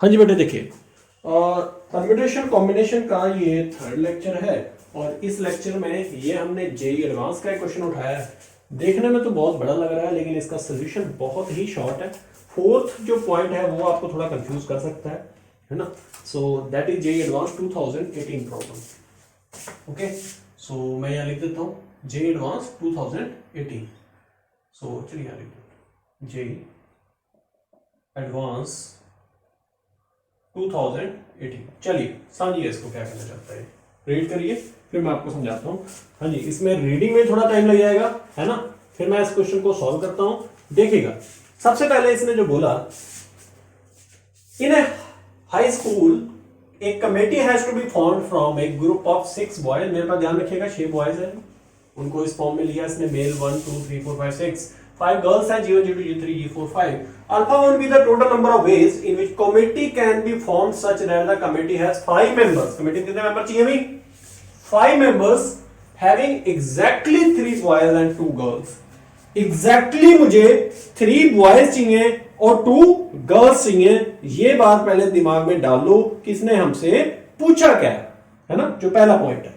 हाँ जी बेटे, देखिए परम्यूटेशन कॉम्बिनेशन का ये थर्ड लेक्चर है और इस लेक्चर में ये हमने जेई एडवांस का एक क्वेश्चन उठाया है। देखने में तो बहुत बड़ा लग रहा है लेकिन इसका सोल्यूशन बहुत ही शॉर्ट है। फोर्थ जो पॉइंट है वो आपको थोड़ा कंफ्यूज कर सकता है ना। So that is JEE advance 2018 problem. Okay, so मैं यहाँ लिख देता हूँ जेई एडवांस 2018। सो चलिए यहाँ लिख देता हूँ जेई एडवांस 2018। चलिए समझिए इसको क्या कहना चाहता है, रीड करिए फिर मैं आपको समझाता हूँ। हाँ जी, इसमें रीडिंग में थोड़ा टाइम लग जाएगा है ना, फिर मैं इस क्वेश्चन को सॉल्व करता हूँ। देखिएगा, सबसे पहले इसने जो बोला, in a high school a committee has to be formed from a group of 6 boys. मेरे पास ध्यान रखिएगा 6 बॉयज है, उनको इस फॉर्म में लिया इसने, मेल 1 2 3 4 5 6, 5 girls हैं, G1 G2 G3 G4 5. Alpha 1 be the total number of ways in which committee can be formed such that the committee has 5 members. Committee कितने मेंबर चाहिए भाई? 5 members having exactly 3 boys and 2 girls. Exactly मुझे 3 boys चाहिए और 2 girls चाहिए। ये बात पहले दिमाग में डाल लो, किसने हमसे पूछा क्या है ना, जो पहला पॉइंट है।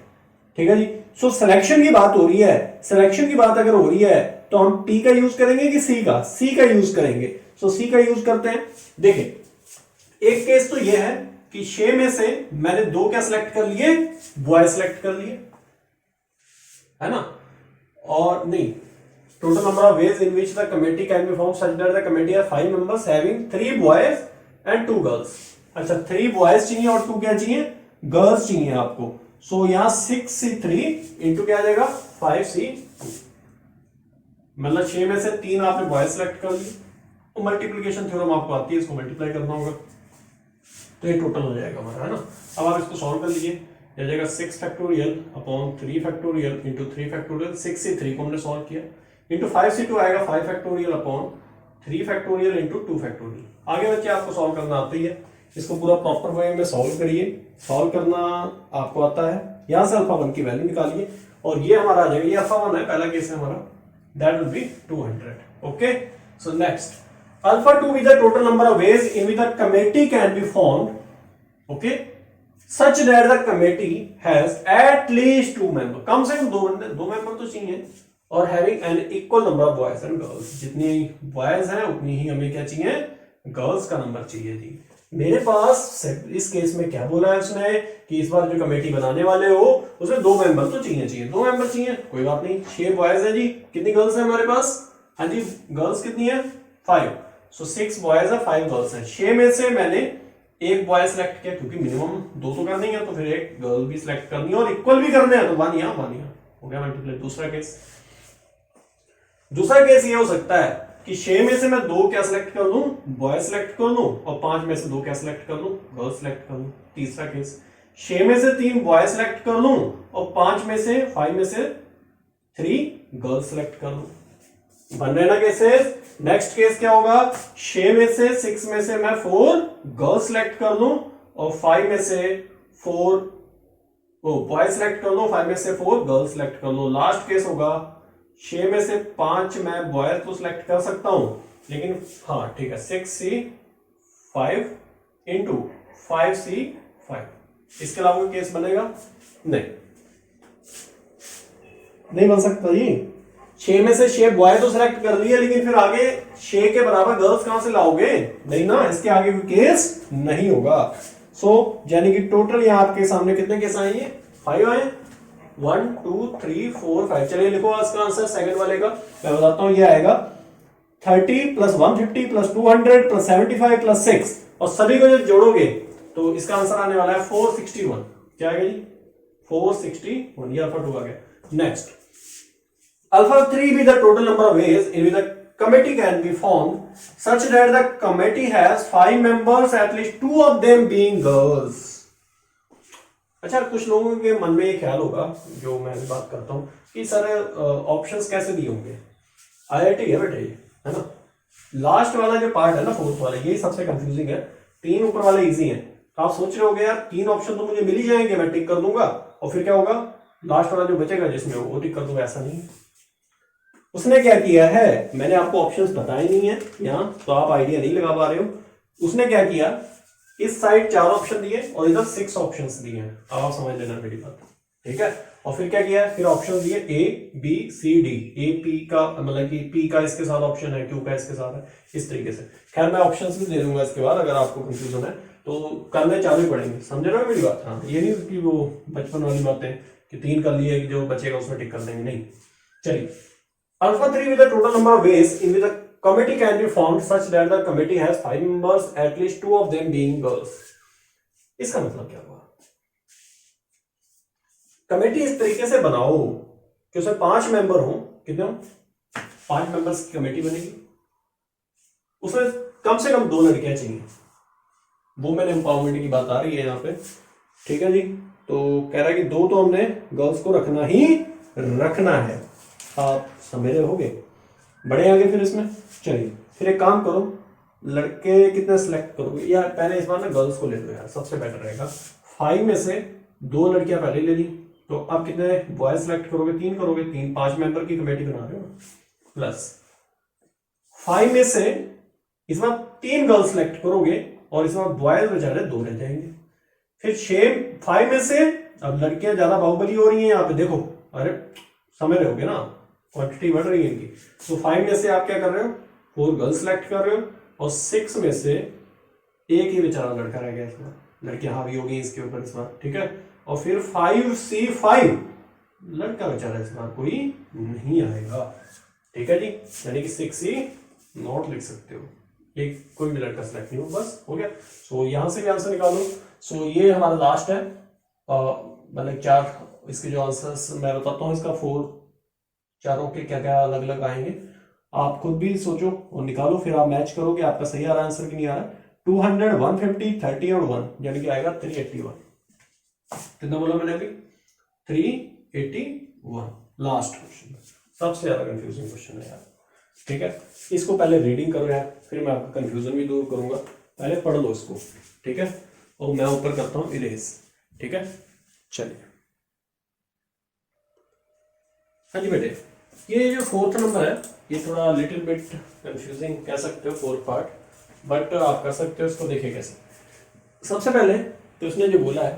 ठीक है जी। सो सिलेक्शन की बात हो रही है, सिलेक्शन की बात अगर हो रही है तो हम टी का यूज करेंगे कि सी का? सी का यूज करेंगे। सो सी का यूज करते हैं। देखिए, एक केस तो यह है कि 6 में से मैंने 2 क्या सिलेक्ट कर लिए? बॉय सिलेक्ट कर लिए, है ना। और नहीं, total number of ways in which the committee can be form such that the committee are 5 members having 3 boys and 2 girls. अच्छा, 3 बॉयज चाहिए और 2 क्या चाहिए? गर्ल्स चाहिए आपको। सो यहां 6C3 इंटू क्या आ जाएगा? 5C2। मतलब 6 में से 3 आपने बॉयज सेलेक्ट कर लिए, तो मल्टीप्लीकेशन थ्योरम आपको आती है, इसको मल्टीप्लाई करना होगा तो ये टोटल हो जाएगा हमारा, है ना। अब आप इसको सॉल्व कर लीजिए, आ जाएगा 6 factorial upon 3 factorial into 3 factorial. 6C3 को हमने सॉल्व किया इंटू 5C2 आएगा 5 factorial upon 3 factorial into 2 factorial. आगे बच्चे आपको सॉल्व करना आती है, इसको पूरा प्रॉपर वे में सॉल्व करिए। सॉल्व करना आपको आता है, यहां से अल्फा 1 की वैल्यू निकालिए और ये हमारा आ जाएगा, ये अल्फा 1 है, पहला केस है हमारा, that will be 200. Okay, so next, alpha 2 be the total number of ways in which the committee can be formed, okay, such that the committee has at least 2 members. कम से कम 2 बंदे, 2 member तो चाहिए, और having an equal number of boys and girls. जितनी boys हैं उतनी ही हमें क्या चाहिए? गर्ल्स का नंबर चाहिए जी। मेरे पास इस केस में क्या बोला है उसने कि इस बार जो कमेटी बनाने वाले हो उसमें 2 मेंबर तो चाहिए, 2 मेंबर चाहिए, कोई बात नहीं। 6 बॉयज है जी, कितनी गर्ल्स है हमारे पास? हाँ जी, गर्ल्स कितनी है? 5। सो 6 बॉयज है, 5 गर्ल्स है। 6 में से मैंने एक बॉय सिलेक्ट किया क्योंकि मिनिमम 2 तो करनी है, तो फिर एक गर्ल भी सिलेक्ट करनी है और इक्वल भी करने हैं, तो 1 यहाँ 1 यहाँ हो गया मल्टीप्लाई। दूसरा केस ये हो सकता है कि 6 में से मैं 2 क्या सिलेक्ट कर लूं? बॉय सिलेक्ट कर लूं, और 5 में से 2 क्या सिलेक्ट कर लूं? गर्ल सिलेक्ट कर लूं। तीसरा केस, 6 में से 3 बॉय सिलेक्ट कर लूं और 5 में से 3 गर्ल सिलेक्ट कर लूं। बन रहे ना केसेस। नेक्स्ट केस क्या होगा? 6 में से 6 में से मैं 4 गर्ल सिलेक्ट कर लूं और 5 में से 4 बॉय सिलेक्ट कर लूं, 5 में से 4 गर्ल सिलेक्ट कर लूं। लास्ट केस होगा 6 में से 5 मैं बॉय तो सिलेक्ट कर सकता हूं, लेकिन हाँ ठीक है 6C5 इंटू 5C5। इसके अलावा कोई केस बनेगा? नहीं बन सकता जी। 6 में से 6 बॉय तो सिलेक्ट कर लिए, लेकिन फिर आगे 6 के बराबर गर्ल्स कहां से लाओगे? नहीं ना, इसके आगे कोई केस नहीं होगा। सो यानी कि टोटल यहां आपके सामने कितने केस आएंगे? 5 आए। 1 2 3 4 5। चलिए लिखो इसका आंसर सेकंड वाले का, मैं बताता हूं। ये आएगा 30 प्लस 150 प्लस 200 प्लस 75 प्लस 6, और सभी को जब जोड़ोगे तो इसका आंसर आने वाला है 461। क्या आएगा जी? 461। ये अल्फा 2 आ गया। Next, alpha 3 be the total number of ways in which the committee can be formed such that the committee has 5 members, at least 2 of them being girls. अच्छा, कुछ लोगों के मन में ये ख्याल होगा, जो मैं भी बात करता हूं, कि सर ऑप्शंस कैसे दिए होंगे? आईआईटी है बेटे, है ना। लास्ट वाला जो पार्ट है ना, फोर्थ वाला, यही सबसे कंफ्यूजिंग है। 3 ऊपर वाले इजी हैं। तो आप सोच रहे होगे यार 3 ऑप्शन तो मुझे मिल ही जाएंगे, मैं टिक कर दूंगा, और फिर क्या होगा? लास्ट वाला जो बचेगा जिसमें वो टिक कर दूंगा। ऐसा नहीं, उसने क्या किया है, मैंने आपको ऑप्शंस बताए नहीं है यहाँ, तो आप आइडिया नहीं लगा पा रहे हो। उसने क्या किया, इस साइड 4 ऑप्शन दिए और इधर 6 ऑप्शंस दिए हैं। अब आप समझ लेना मेरी बात, ठीक है। और फिर क्या किया है, फिर ऑप्शन दिए A B C D, A P का मतलब कि पी का इसके साथ ऑप्शन है, क्यू का इसके साथ है, इस तरीके से। खैर मैं ऑप्शंस भी दे दूंगा इसके बाद, अगर आपको कंफ्यूजन है तो करने चालू ही पड़ेंगे, समझ रहे हो मेरी बात। हाँ, ये नहीं कि वो बचपन वाली बातें कि 3 कर लिए कि जो बचेगा उसमें टिक कर देंगे, नहीं। चलिए, alpha 3 with the total number of ways in which the committee can be formed such that the committee has 5 members, at least 2 of them being girls। इसका मतलब क्या हुआ, कमेटी इस तरीके से बनाओ कि उसमें 5 मेंबर हो, कितने हो, 5 मेंबर्स की कमेटी बनेगी, उसमें कम से कम 2 लड़कियां चाहिए। वुमेन एम्पावरमेंट की बात आ रही है यहाँ पे, ठीक है जी। तो कह रहा है कि 2 तो हमने गर्ल्स को रखना ही रखना है। आप समझ रहे होगे, बड़े आगे फिर इसमें। चलिए फिर एक काम करो, लड़के कितने सिलेक्ट करोगे, या पहले इस बार ना गर्ल्स को ले लो यार, सबसे बेटर रहेगा। 5 में से 2 लड़कियां पहले ले ली, तो अब कितने बॉयज सिलेक्ट करोगे, 3 करोगे, 3 5 मेंबर की कमेटी बना रहे हो, प्लस 5 में से इस बार 3 गर्ल्स सिलेक्ट करोगे और इस बार बॉयज बेचारे 2 रह जाएंगे। फिर 5 में से अब लड़कियां ज्यादा बाहुबली हो रही हैं यहाँ पे, देखो, अरे समझ रहे होगे ना, क्वांटिटी बढ़ रही है इनकी। तो 5 में से आप क्या कर रहे हो, 4 गर्ल्स सेलेक्ट कर रहे हो, और 6 में से एक ही बेचारा लड़का रह गया, इसमें लड़कियां हावी हो गई इसके ऊपर इस बार, ठीक है। और फिर 5C5 लड़का बेचारा इस बार कोई नहीं आएगा, ठीक है जी। यानी कि 6C नॉट लिख सकते हो, एक कोई भी लड़का सेलेक्ट नहीं हो, बस हो गया। सो यहां से भी आंसर निकालो। सो ये हमारा लास्ट है, मतलब 4 इसके जो आंसर्स मैं बताता हूँ, इसका 4 चारों के क्या क्या अलग अलग आएंगे, आप खुद भी सोचो और निकालो, फिर आप मैच करो कि आपका सही आ रहा है आंसर कि नहीं आ रहा। 200 150 30 और 1 यानी कि आएगा 381। कितना बोला मैंने अभी, 381। लास्ट क्वेश्चन, सबसे ज्यादा कंफ्यूजिंग क्वेश्चन है यार, ठीक है। इसको पहले रीडिंग करो यार, फिर मैं आपका कंफ्यूजन भी दूर करूंगा, पहले पढ़ लो इसको, ठीक है। और मैं ऊपर करता हूं इरेज, ठीक है। चलिए, हाँ जी बेटे, ये जो 4th नंबर है ये थोड़ा लिटिल बिट कंफ्यूजिंग कह सकते हो, 4th पार्ट, बट आप कर सकते हो इसको। देखिए कैसे, सबसे पहले तो उसने जो बोला है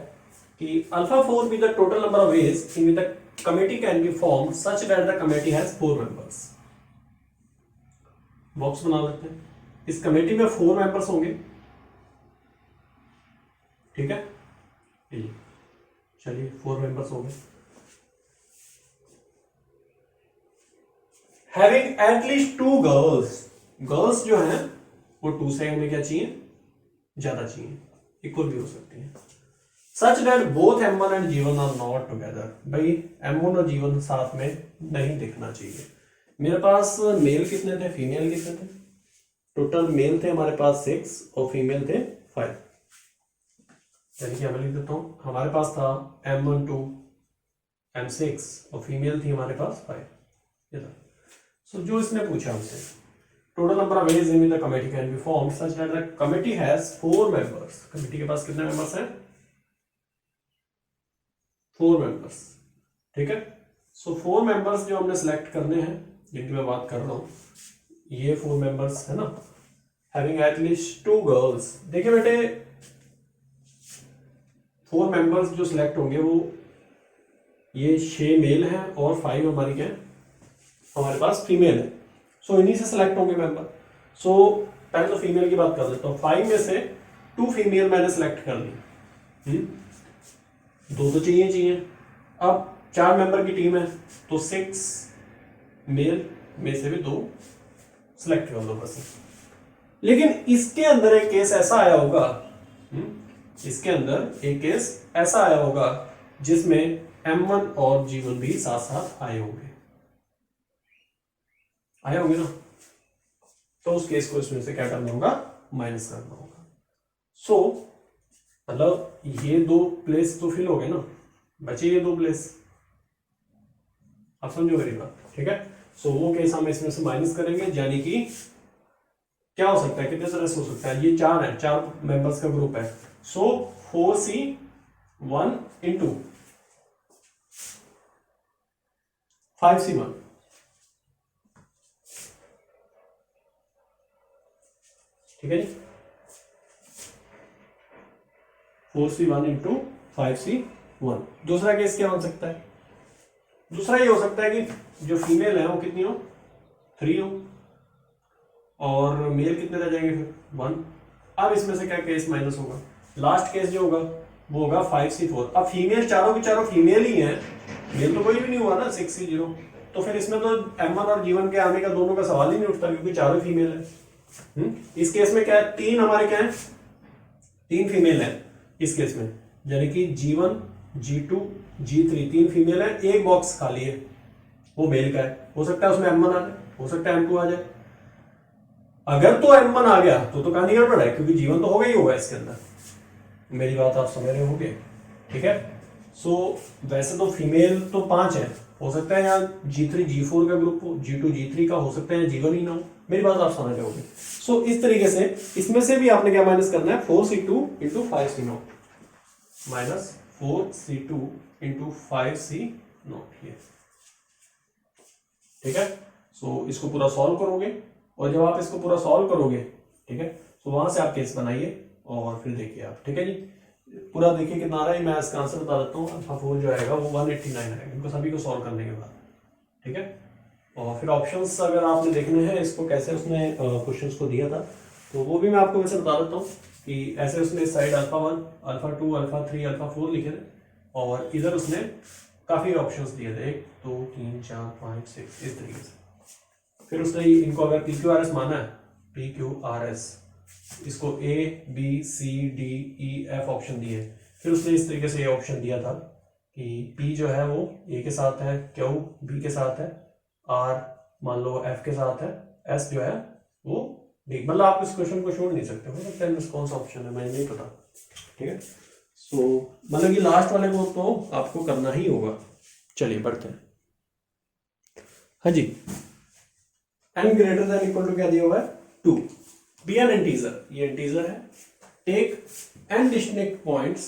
कि alpha 4 be the total number of ways in the committee can be form such that the committee has 4 members. Box बना लेते हैं, इस कमेटी में 4 मेंबर्स होंगे, ठीक है। चलिए 4 मेंबर्स होंगे, having at least 2 girls, girls जो हैं वो 2 से हमें क्या चाहिए, ज्यादा चाहिए, इक्वल भी हो सकती है। Such that both M1 and G1 are not together, भाई M1 और G1 साथ में नहीं दिखना चाहिए। मेरे पास मेल कितने थे, फीमेल कितने थे, टोटल मेल थे हमारे पास 6 और फीमेल थे 5, यानी कि मैं लिख देता हूं, हमारे पास था M1 2 M6 और फीमेल थी हमारे पास 5, ये था। सो जो इसने पूछा हमसे, total number of ways in the committee can be formed such that the committee has 4 members, committee के पास कितने मेंबर्स हैं, 4 मेंबर्स, ठीक है। सो 4 मेंबर्स जो हमने सेलेक्ट करने हैं, जिनकी मैं बात कर रहा हूं, ये 4 मेंबर्स है ना, हैविंग एट लीस्ट 2 गर्ल्स। देखिए बेटे, 4 मेंबर्स जो सिलेक्ट होंगे वो ये 6 मेल हैं और 5 हमारी क्या है, हमारे पास फीमेल है। सो इन्हीं से सिलेक्ट होंगे मेंबर। सो पहले तो फीमेल की बात कर लेता हूँ, 5 में से 2 फीमेल मैंने सिलेक्ट कर ली, 2 तो चाहिए चाहिए। अब 4 मेंबर की टीम है तो 6 मेल में से भी 2 सिलेक्ट कर लो बस। लेकिन इसके अंदर एक केस ऐसा आया होगा, इसके अंदर एक केस ऐसा आया होगा जिसमें M1 और G1 भी साथ साथ आए होंगे ना, तो उस केस को इसमें से क्या करना होगा, माइनस करना होगा। सो मतलब ये 2 प्लेस तो फिल हो गए ना, बचे ये 2 प्लेस, आप समझो मेरी बात, ठीक है। सो वो केस हम इसमें से माइनस करेंगे, यानी कि क्या हो सकता है, कितने तरह से हो सकता है, ये 4 है, 4 मेंबर्स का ग्रुप है। सो 4C1 इंटू 5C1, ठीक है जी। 4c1 into 5c1। दूसरा केस क्या हो सकता है? दूसरा ये हो सकता है कि जो फीमेल है वो कितनी हो, 3 हो, और मेल कितने रह जाएंगे फिर, 1। अब इसमें से क्या केस माइनस होगा? लास्ट केस जो होगा वो होगा 5c4। अब फीमेल चारों की चारों फीमेल ही हैं, मेल तो कोई भी नहीं हुआ ना 6c0, तो फिर इसमें तो m1 और g1 के आने का दोनों का सवाल ही नहीं उठता, क्योंकि चारों फीमेल है। इस केस में क्या है, 3 हमारे क्या है, 3 फीमेल है इस केस में, यानी कि g1 g2 g3 3 फीमेल है, एक बॉक्स खाली है वो मेल का है। हो सकता है उसमें m1 आ जाए, हो सकता है m2 आ जाए। अगर तो m1 आ गया तो कहानी गड़बड़ है, क्योंकि जीवन तो होगा ही होगा इसके अंदर। मेरी बात आप समझ रहे होंगे, ठीक है। सो वैसे तो फीमेल तो 5 है, हो सकता है यहाँ G3 G4 का ग्रुप हो, G2 G3 का हो सकता है, G1 ही ना हो। मेरी बात आप समझ रहे होंगे। सो इस तरीके से इसमें से भी आपने क्या माइनस करना है, 4c2 into 5c0 minus 4c2 into 5c0, ठीक है। सो इसको पूरा सॉल्व करोगे, और जब आप इसको पूरा सॉल्व करोगे, ठीक है, तो वहां से आप केस बनाइए और फिर देखिए आप, ठीक है जी। पूरा देखिए कितना आ रहा है, मैं इसका आंसर बता देता हूँ। अल्फा4 जो आएगा वो 189 आएगा, इनको सभी को सॉल्व करने के बाद, ठीक है। और फिर ऑप्शंस अगर आपने देखने हैं इसको कैसे उसने क्वेश्चंस को दिया था, तो वो भी मैं आपको वैसे बता देता हूँ कि ऐसे उसने इस साइड अल्फा1 अल्फा2 अल्फा3 अल्फा4 लिखे थे, और इधर उसने काफी ऑप्शंस दिए थे, 1 2 3 4 5 6 इस तरीके से। फिर उसने इनको अगर PQRS माना है, PQRS, इसको A B C D E F option दिए, फिर उसने इस तरीके से ये ऑप्शन दिया था कि P जो है वो A के साथ है, Q B के साथ है, R मान लो F के साथ है, S जो है वो D। मतलब आप इस क्वेश्चन को छोड़ नहीं सकते, हो सकता है कौन सा ऑप्शन है मुझे नहीं पता, ठीक है। सो मतलब कि लास्ट वाले को तो आपको करना ही होगा। चलिए बढ़ते हैं, हाँ जी। n greater than equal to क्या दिया हुआ है, 2, बी एन इंटीजर, ये इंटीजर है। Take n distinct points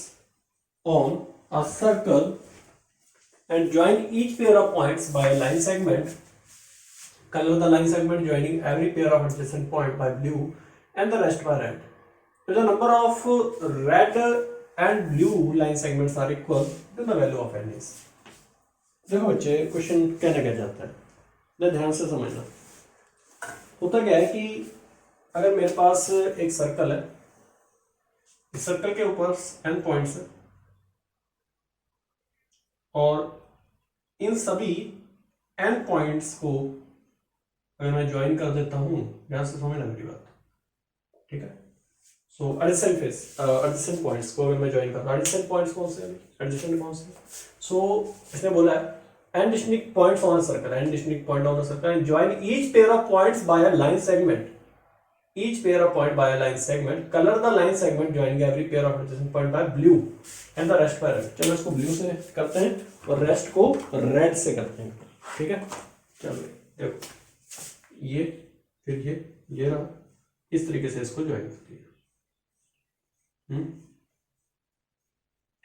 on a circle and join each pair of points by line segment, color the line segment joining every pair of adjacent point by blue and the rest by red. If the number of red and blue line segments are equal, then the value of n is। देखो बच्चे, question कहना क्या चाहता है, मैं ध्यान से समझना। होता क्या है कि अगर मेरे पास एक सर्कल है, इस सर्कल के ऊपर n पॉइंट्स है, और इन सभी n पॉइंट्स को अगर मैं ज्वाइन कर देता हूं, ध्यान से समझना मेरी बात, ठीक है। सो एडजेसेंट पॉइंट्स को अगर मैं ज्वाइन करता हूं, एडजेसेंट पॉइंट्स कौन से, एडजेसेंट कौन से, सो इसने बोला है n distinct points on a circle, n distinct point on a circle and join each pair of points by a line segment, each pair of point by a line segment, color the line segment joining every pair of adjacent point by blue and the rest by red। चलो इसको blue से करते हैं और rest को red से करते हैं, ठीक है। चलो देखो, ये फिर ये रहा, इस तरीके से इसको ज्वाइन करती है,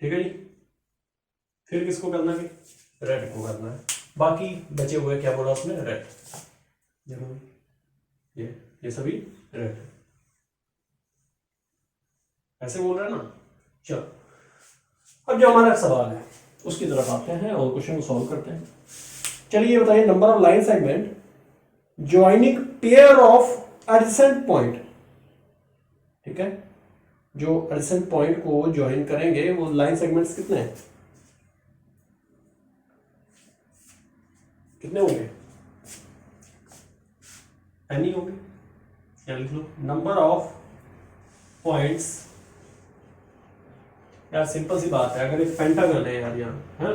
ठीक है जी। फिर किसको करना है, रेड को करना है। बाकी बचे हुए क्या बोला उसने, रेड, देखो ये सभी रेड, ऐसे बोल रहा है ना। चलो अब जो हमारा सवाल है उसकी तरफ आते हैं और क्वेश्चन को सॉल्व करते हैं। चलिए ये बताइए, number of line segment joining pair of adjacent point, ठीक है, जो एडजेसेंट पॉइंट को ज्वाइन करेंगे वो लाइन सेगमेंट्स कितने हैं, कितने होंगे, एनी होंगे। क्या लिख लो, नंबर ऑफ पॉइंट्स, यार सिंपल सी बात है, अगर एक पेंटागन है यार यहाँ है,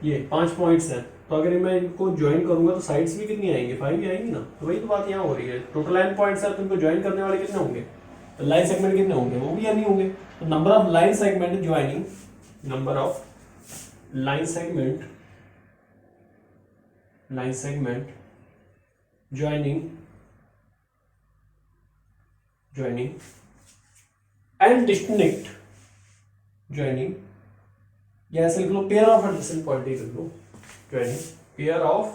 ये 5 पॉइंट्स हैं, तो अगर मैं इनको ज्वाइन करूंगा तो साइड्स भी कितनी आएंगी, 5 ही आएंगी ना। तो वही तो बात यहाँ हो रही है, टोटल n पॉइंट्स है तो इनको ज्वाइन करने वाले कितने होंगे, तो लाइन सेगमेंट कितने होंगे, वो भी n ही होंगे। तो number of line segment joining, number of line segment joining and distinct joining, या ऐसे लिख लो पेयर ऑफ एडजेसेंट पॉइंट, लिख लो joining pair of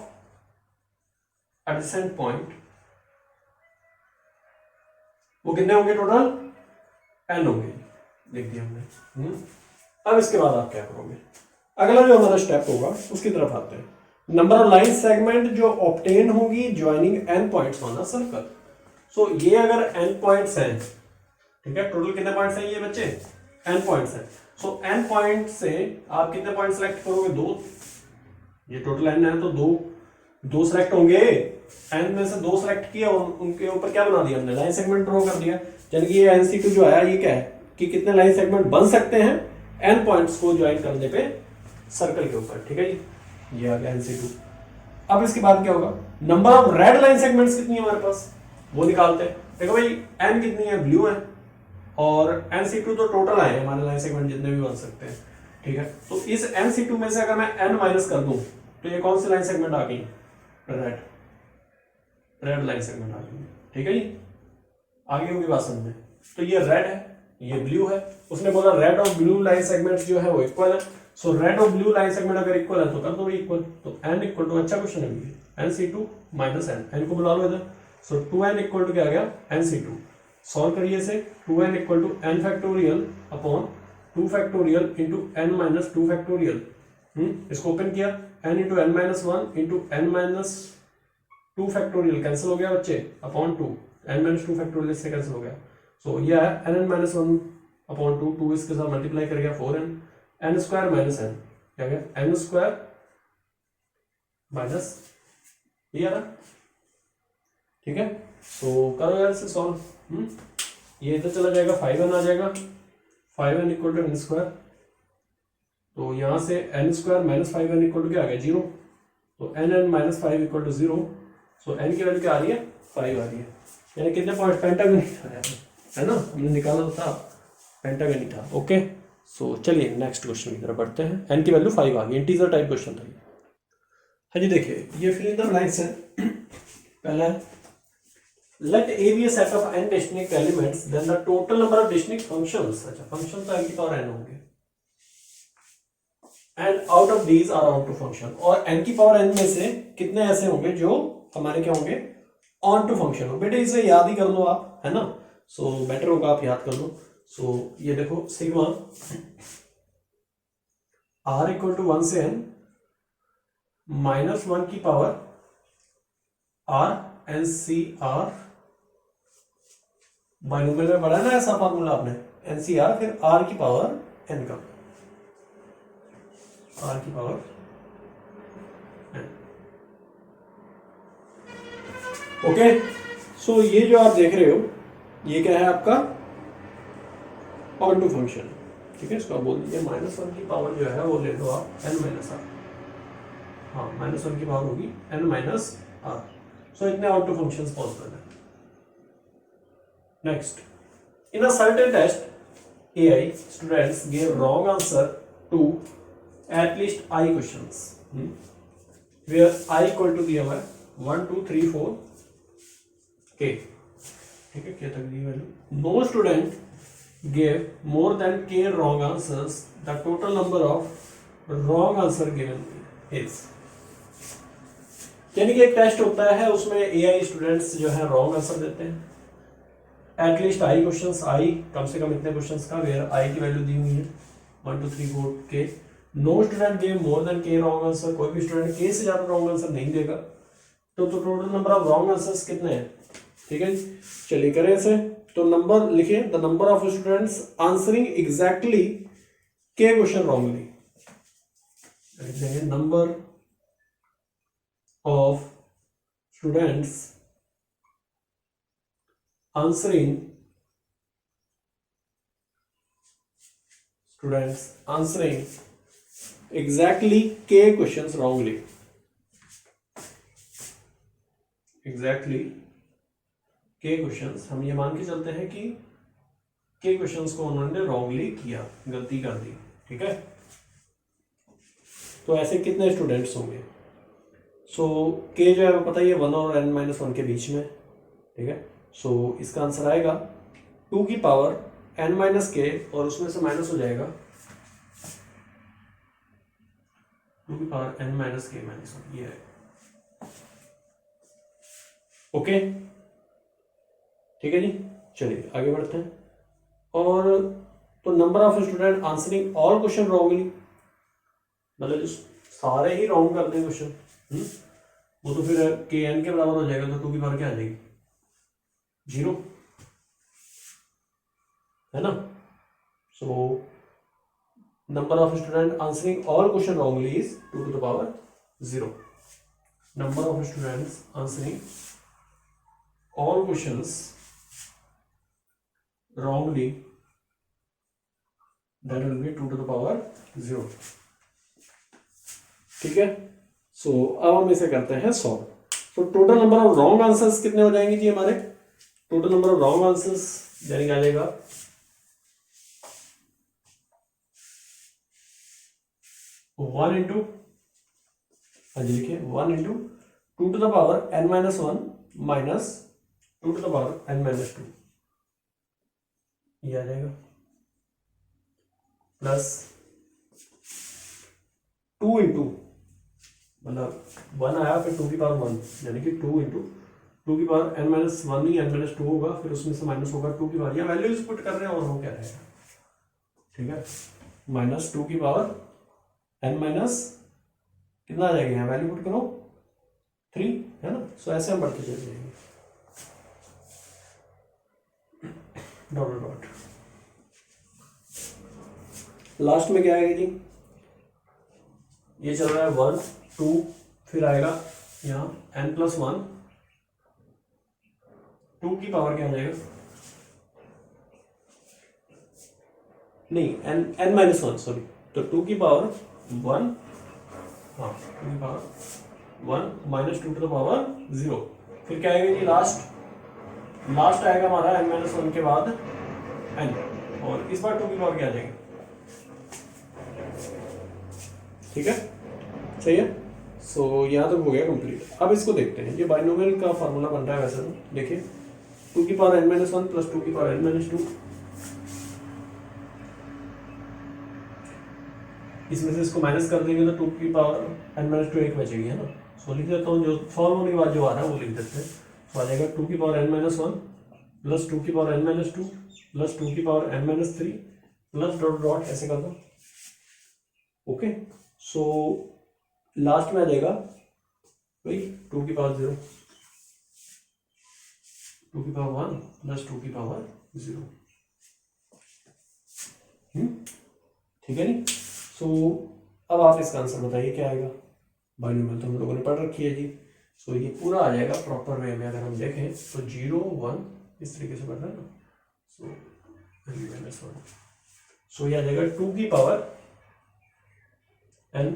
adjacent point, वो कितने होंगे टोटल, n होंगे। लिख दिया हमने। अब इसके बाद आप क्या करोगे, अगला जो हमारा स्टेप होगा उसकी तरफ आते हैं। नंबर ऑफ लाइन सेगमेंट जो ऑब्टेन होगी joining n points on a circle. So ये अगर एन पॉइंट्स हैं, ठीक है, टोटल कितने पॉइंट्स हैं ये बच्चे, एन पॉइंट्स हैं। सो एन पॉइंट से आप कितने पॉइंट सेलेक्ट करोगे, 2। ये टोटल एन है तो दो सेलेक्ट होंगे। एन में से 2 सेलेक्ट किया और उनके ऊपर क्या बना दिया हमने, लाइन सेगमेंट ड्रॉ कर दिया। यानी कि ये NC2 जो आया ये क्या है कि कितने लाइन सेगमेंट बन सकते हैं एन पॉइंट्स को ज्वाइन करने पे सर्कल के ऊपर, ठीक है जी, ये आ गया NC2। अब इसके बाद क्या होगा, number of red line segments कितनी है हमारे पास वो निकालते हैं। देखो भाई एन कितनी है, ब्लू है, और NC2 तो टोटल आए हमारे लाइन सेगमेंट जितने भी बन सकते हैं, ठीक है। तो इस NC2 में से अगर मैं n माइनस कर दूं तो ये कौन सी लाइन सेगमेंट आ गई, रेड लाइन सेगमेंट आ गई, ठीक है जी, आगे होगी बात समझ में। तो ये रेड है, ये ब्लू है, उसने बोला रेड और ब्लू लाइन सेगमेंट जो है वो इक्वल है। सो रेड और ब्लू लाइन सेगमेंट अगर इक्वल है तो कर दो इक्वल। तो n इक्वल टू, अच्छा क्वेश्चन है, NC2 माइनस n को बुला लो इधर। सो 2n इक्वल टू क्या आ गया, NC2। सॉल्व करिए इसे, 2n equal to n factorial upon 2 factorial into n minus 2 factorial. इसको ओपन किया, n into n minus 1 into n minus 2 factorial cancel हो गया बच्चे, अपॉन 2, n माइनस 2 फैक्टोरियल से कैंसिल हो गया। सो ये है n माइनस 1 अपॉन 2, 2 इसके साथ मल्टीप्लाई कर गया 4n, n square minus n क्या गया, n स्क्वायर माइनस ये आ रहा, ठीक है। तो करो यार इसे सॉल्व, ये इधर चला जाएगा, 5n आ जाएगा, 5n equal to n square. तो यहाँ से n square minus 5n equal to क्या आ गया, 0। तो n minus 5 equal to 0। So n की वैल्यू क्या आ रही है, 5 आ रही है। यानी कितने पॉइंट, पेंटागन है ना, हमने निकाला था पेंटागन ही था। ओके, सो चलिए नेक्स्ट क्वेश्चन की तरफ बढ़ते हैं। n की वैल्यू 5 आ गई, इंटीजर टाइप क्वेश्चन था। हाँ जी देखिए, ये फिल इन द ब्लैंक्स है। पहला है let A be a set of n distinct elements then the total number of distinct functions, अच्छा फंक्शन तो n की पावर n होंगे, and out of these are on to function, और n की power n में से कितने ऐसे होंगे जो हमारे क्या होंगे, ऑन टू फंक्शन हो। बेटे इसे याद ही कर लो आप, है ना, सो बेटर होगा आप याद कर लो। सो ये देखो सिग्मा r इक्वल टू 1 से n माइनस 1 की पावर r NCR, बाइनोमियल में पढ़ा है ना ऐसा फॉर्मूला आपने, NCR फिर r की पावर n का, r की पावर n। ओके, सो ये जो आप देख रहे हो ये क्या है आपका ऑन टू फंक्शन, ठीक है। इसको आप बोल दीजिए माइनस 1 की पावर जो है वो ले लो आप n माइनस r, हाँ माइनस 1 की पावर होगी n माइनस r। सो इतने ऑन टू फंक्शंस पॉसिबल है। Next, in a certain test, AI students gave wrong answer to at least I questions, where I equal to दिया हुआ है 1 2 3 4 k, ठीक है, k तक दी value. No student gave more than k wrong answers. The total number of wrong answer given is, यानी कि एक test होता है उसमें AI स्टूडेंट्स जो है रॉन्ग आंसर देते हैं एटलीस्ट आई क्वेश्चंस, आई कम से कम इतने क्वेश्चंस का, वेयर आई की वैल्यू दी हुई है 1 2 3 4 K. No student gave more than K wrong answer, कोई भी स्टूडेंट के से ज्यादा रॉन्ग आंसर नहीं देगा। तो total number of wrong answers कितने हैं, ठीक है। चलिए करें इसे, तो नंबर लिखिए, the number of students answering exactly k question wrongly, number of students answering exactly k questions wrongly, exactly k questions, हम ये मान के चलते हैं कि k questions को उन्होंने wrongly किया, गलती कर दी, ठीक है। तो ऐसे कितने स्टूडेंट्स होंगे, सो k जो है वो पता ही है 1 और n माइनस 1 के बीच में, ठीक है। सो इसका आंसर आएगा 2 की पावर n माइनस के, और उसमें से माइनस हो जाएगा 2 की पावर n माइनस के माइनस 1, ये है। ओके, ठीक है जी, चलिए आगे बढ़ते हैं। और तो number of student answering all question wrongly, मतलब जो सारे ही रॉन्ग करते हैं क्वेश्चन, वो तो फिर के एन के बराबर हो जाएगा, तो 2 की पावर क्या आ जाएगी 0, है ना। So number of student answering all question wrongly is 2 to the power 0. Number of students answering all questions wrongly, that will be 2 to the power 0. ठीक है। सो अब हम इसे करते हैं सॉल्व। तो total number of wrong answers कितने हो जाएंगे जी हमारे? Total number of wrong answers यानी क्या आ जाएगा 1 इंटू, हाँ जी लिखिए 1 into 2 to the power n minus 1 minus 2 to the power n minus 2, ये आ जाएगा, प्लस 2 इंटू, मतलब 1 आया फिर 2 की पावर 1, यानी कि 2 इंटू 2 की पावर n माइनस 1 नहीं n माइनस 2 होगा, फिर उसमें से माइनस होगा 2 की पावर, या वैल्यूज पुट कर रहे हैं और हो क्या रहेगा, ठीक है, माइनस 2 की पावर n माइनस कितना आ जाएगा, यहाँ वैल्यू पुट करो 3, है ना। सो ऐसे हम बढ़ते चले जाएंगे, डॉट डॉट, लास्ट में क्या आएगा जी, ये चल रहा है 1 2, फिर आएगा यहाँ n प्लस 1, 2 की पावर क्या आ जाएगा, नहीं n माइनस 1 सॉरी, तो 2 की पावर 1, हाँ 2 की power 1 minus 2 to the power 0, फिर क्या आएगा जी लास्ट आएगा हमारा n माइनस 1 के बाद n, और इस बार 2 की पावर क्या आ जाएगी, ठीक है, सही है। सो यहाँ तक हो गया कंप्लीट। अब इसको देखते हैं, ये बाइनोमियल का फार्मूला बन रहा है वैसे तो, देखिए 2 की पावर n माइनस 1 प्लस 2 की पावर n माइनस 2, इसमें से इसको माइनस कर देंगे तो 2 की पावर n माइनस 2 एक बचेगी, है ना। सो लिख देता हूँ, जो सॉल्व होने के बाद जो आ रहा है वो लिख देते हैं। तो आ जाएगा 2 की पावर n माइनस 1 प्लस 2 की पावर n माइनस 2 प्लस 2 की power n minus 3 plus dot dot ऐसे कर दो, ओके। सो लास्ट में आ जाएगा वही 2 की पावर 0, 2 की पावर 1 प्लस 2 की पावर 0, ठीक है नहीं। सो अब आप इसका आंसर बताइए क्या आएगा, बाइनोमियल तो हम लोगों ने पढ़ रखी है जी। सो ये पूरा आ जाएगा प्रॉपर वे में, अगर हम देखें तो 0 1 इस तरीके से बढ़ रहा है ना, सो माइनस 1, सो ये आ जाएगा 2 की पावर n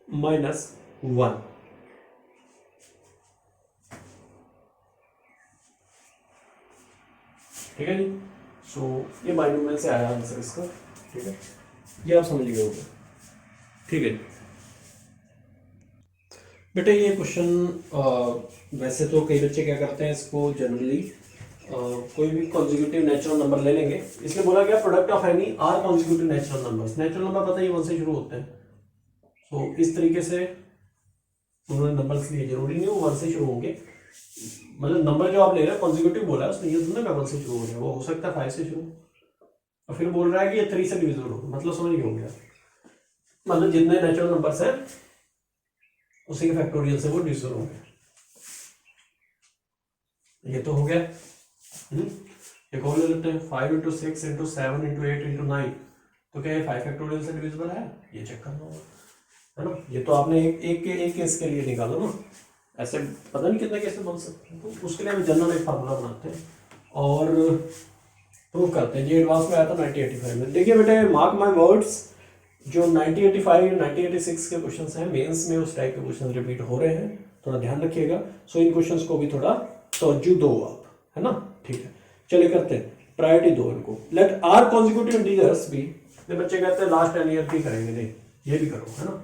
माइनस 1, ठीक है जी। सो ये बाइनोमियल से आया आंसर इसका, ठीक है, ये आप समझ गए होंगे, ठीक है। बेटे ये क्वेश्चन वैसे तो कई बच्चे क्या करते हैं, इसको जनरली कोई भी कॉन्जिक्यूटिव नेचुरल नंबर ले लेंगे, इसलिए बोला गया product of any R consecutive natural numbers, natural number पता ही 1 से शुरू होते हैं। सो इस तरीके से उन्होंने नंबर्स लिए, जरूरी नहीं वो 1 से शुरू होंगे, मतलब नंबर जो आप ले रहे हैं कॉन्जिक्यूटिव बोला है उसने, ये सुनना मैं 1 से शुरू हो रहा है, वो हो सकता है 5 से शुरू, और फिर बोल रहा है कि ये 3 से डिविजिबल हो, मतलब समझ गए होंगे, मतलब जितने नेचुरल नंबर्स हैं उसी के फैक्टोरियल से वो डिविजिबल होंगे। ये तो हो गया। एक और ले लेते हैं 5 इंटू 6 इंटू 7 इंटू 8 इंटू 9, तो क्या ये 5 फैक्टोरियल से डिविजिबल है, ये चेक करना होगा, है ना। ये तो आपने एक केस के लिए निकाला ना, ऐसे पता नहीं कितने कैसे बन सकते हैं, तो उसके लिए हम जनरल एक फार्मूला बनाते हैं और प्रूव करते हैं। ये एडवांस में आया था 1985 में। देखिए बेटे मार्क माय वर्ड्स, जो 1985 1986 के क्वेश्चन हैं मेंस में, उस टाइप के क्वेश्चन रिपीट हो रहे हैं, थोड़ा ध्यान रखिएगा। सो इन क्वेश्चंस को भी थोड़ा तवज्जो दो आप, है ना, ठीक है। चलिए करते हैं, प्रायोरिटी दो इनको। लेट आर कॉन्जिक्यूटिव इंटीजर्स भी, बच्चे कहते हैं लास्ट 10 ईयर भी करेंगे, नहीं ये भी करो, है ना।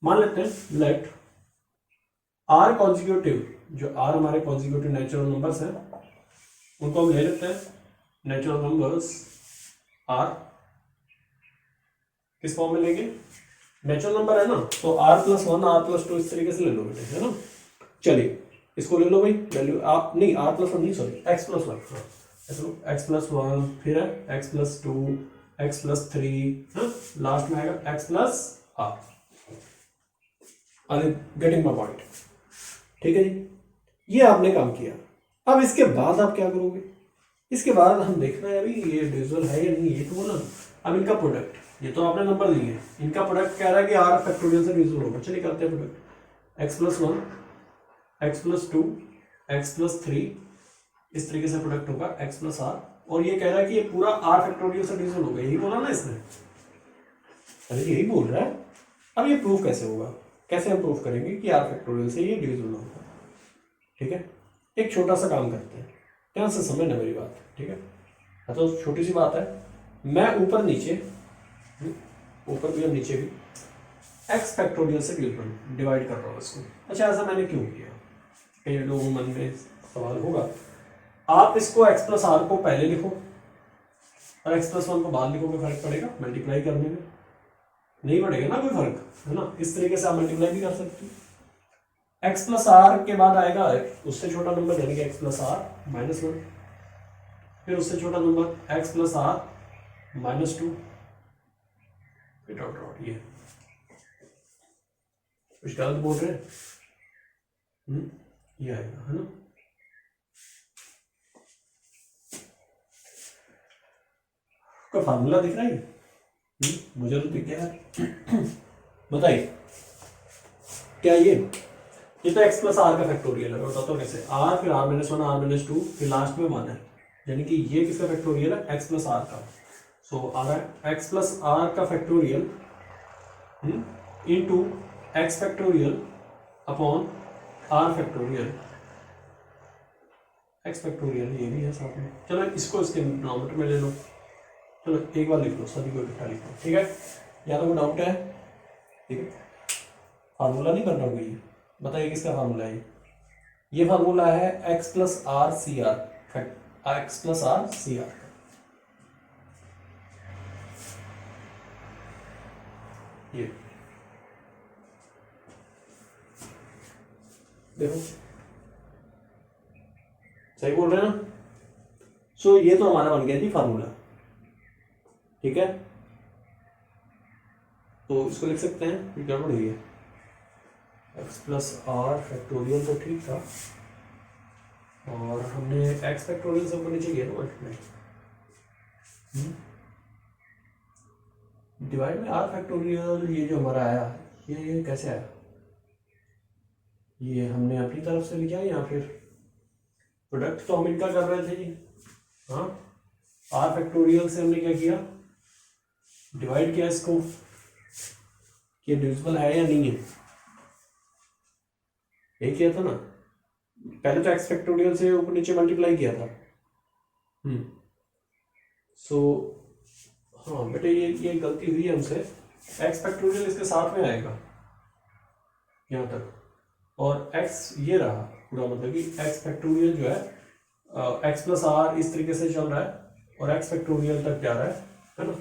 मान लेते हैं लेट आर कॉन्जिक्यूटिव, जो आर हमारे कॉन्जिक्यूटिव नेचुरल नंबर्स हैं उनको हम ले लेते हैं नेचुरल नंबर्स आर, किस फॉर्म में लेंगे, नेचुरल नंबर है ना, तो आर प्लस 1 आर प्लस 2 इस तरीके से ले लो बेटे, है ना। चलिए इसको ले लो भाई, वैल्यू आप नहीं, आर प्लस 1 नहीं सॉरी एक्स प्लस 1, हाँ चलो x+1, फिर है x+2, x+3, लास्ट में आएगा x+r। Are getting my point? ठीक है जी, ये आपने काम किया। अब इसके बाद आप क्या करोगे? इसके बाद हम देखना है अभी ये डिविजिबल है या नहीं, ये तो बोला। अब इनका प्रोडक्ट, ये तो आपने नंबर दिए, इनका प्रोडक्ट कह रहा है कि r फैक्टोरियल से डिविजिबल होगा। चलिए करते हैं प्रोडक्ट। x+1, x+2, x+3, इस तरीके से प्रोडक्ट होगा x+r, और ये कह रहा है कि ये पूरा r फैक्टोरियल से डिविजिबल होगा। यही बोला ना इसने? अरे यही बोल रहा है। अब ये प्रूफ कैसे होगा? कैसे हम प्रूफ करेंगे कि r फैक्टोरियल से ये डिविजिबल होगा? ठीक है, एक छोटा सा काम करते हैं, ध्यान से समझना मेरी बात। ठीक है, तो छोटी सी बात है। मैं ऊपर नीचे, ऊपर भी और नीचे भी x फैक्टोरियल से डिवाइड कर रहा हूँ इसको। अच्छा, ऐसा मैंने क्यों किया? कई लोगों मन में सवाल होगा। आप इसको x+r को पहले लिखो और x+1 को बाद लिखोगे, फर्क पड़ेगा मल्टीप्लाई करने में? नहीं पड़ेगा ना कोई फर्क, है ना? इस तरीके से आप मल्टीप्लाई भी कर सकते हो। x+r के बाद आएगा उससे छोटा नंबर, यानी कि x+r-1, फिर उससे छोटा नंबर x+r-2, फिर डॉट डॉट। ये कुछ गलत बोल रहे हैं? ये आएगा, है ना? कोई फार्मूला दिख रहा है? मुझे तो दिख गया। बताइए क्या ये तो x+r का फैक्टोरियल है। बताता हूँ कैसे। r, फिर r-1, r-2, फिर लास्ट में 1 है, यानी कि ये किसका फैक्टोरियल है? x+r का। सो आ रहा है x+r का factorial into x factorial upon r factorial. x factorial ये भी है साथ में। चलो इसको इसके डिनोमिनेटर में ले लो। चलो एक बार लिख लो, सभी को इकट्ठा लिखो। ठीक है, या तो कोई डाउट है? ठीक है, फार्मूला नहीं करना कोई। बताइए किसका फार्मूला है? ये फार्मूला है x+r-cr, x+r-cr। ये देखो, सही बोल रहे हैं ना? सो ये तो हमारा बन गया जी फार्मूला। ठीक है, तो इसको लिख सकते हैं, गड़बड़ हुई है। x+r फैक्टोरियल तो ठीक था, और हमने x फैक्टोरियल से ऊपर नीचे किया ना मल्टीप्लाई। डिवाइड में r फैक्टोरियल, ये जो हमारा आया, ये कैसे आया? ये हमने अपनी तरफ से लिखा या फिर प्रोडक्ट तो हम इनका कर रहे थे जी। हाँ, r फैक्टोरियल से हमने क्या किया? डिवाइड किया इसको, कि डिविजिबल है या नहीं है। यही किया था ना? पहले तो x फैक्टोरियल से ऊपर नीचे मल्टीप्लाई किया था। सो हाँ बेटे, ये गलती हुई है हमसे। x फैक्टोरियल इसके साथ में आएगा यहाँ तक, और x ये रहा पूरा, मतलब कि x फैक्टोरियल जो है x+r इस तरीके से चल रहा है और x फैक्टोरियल तक जा रहा है ना?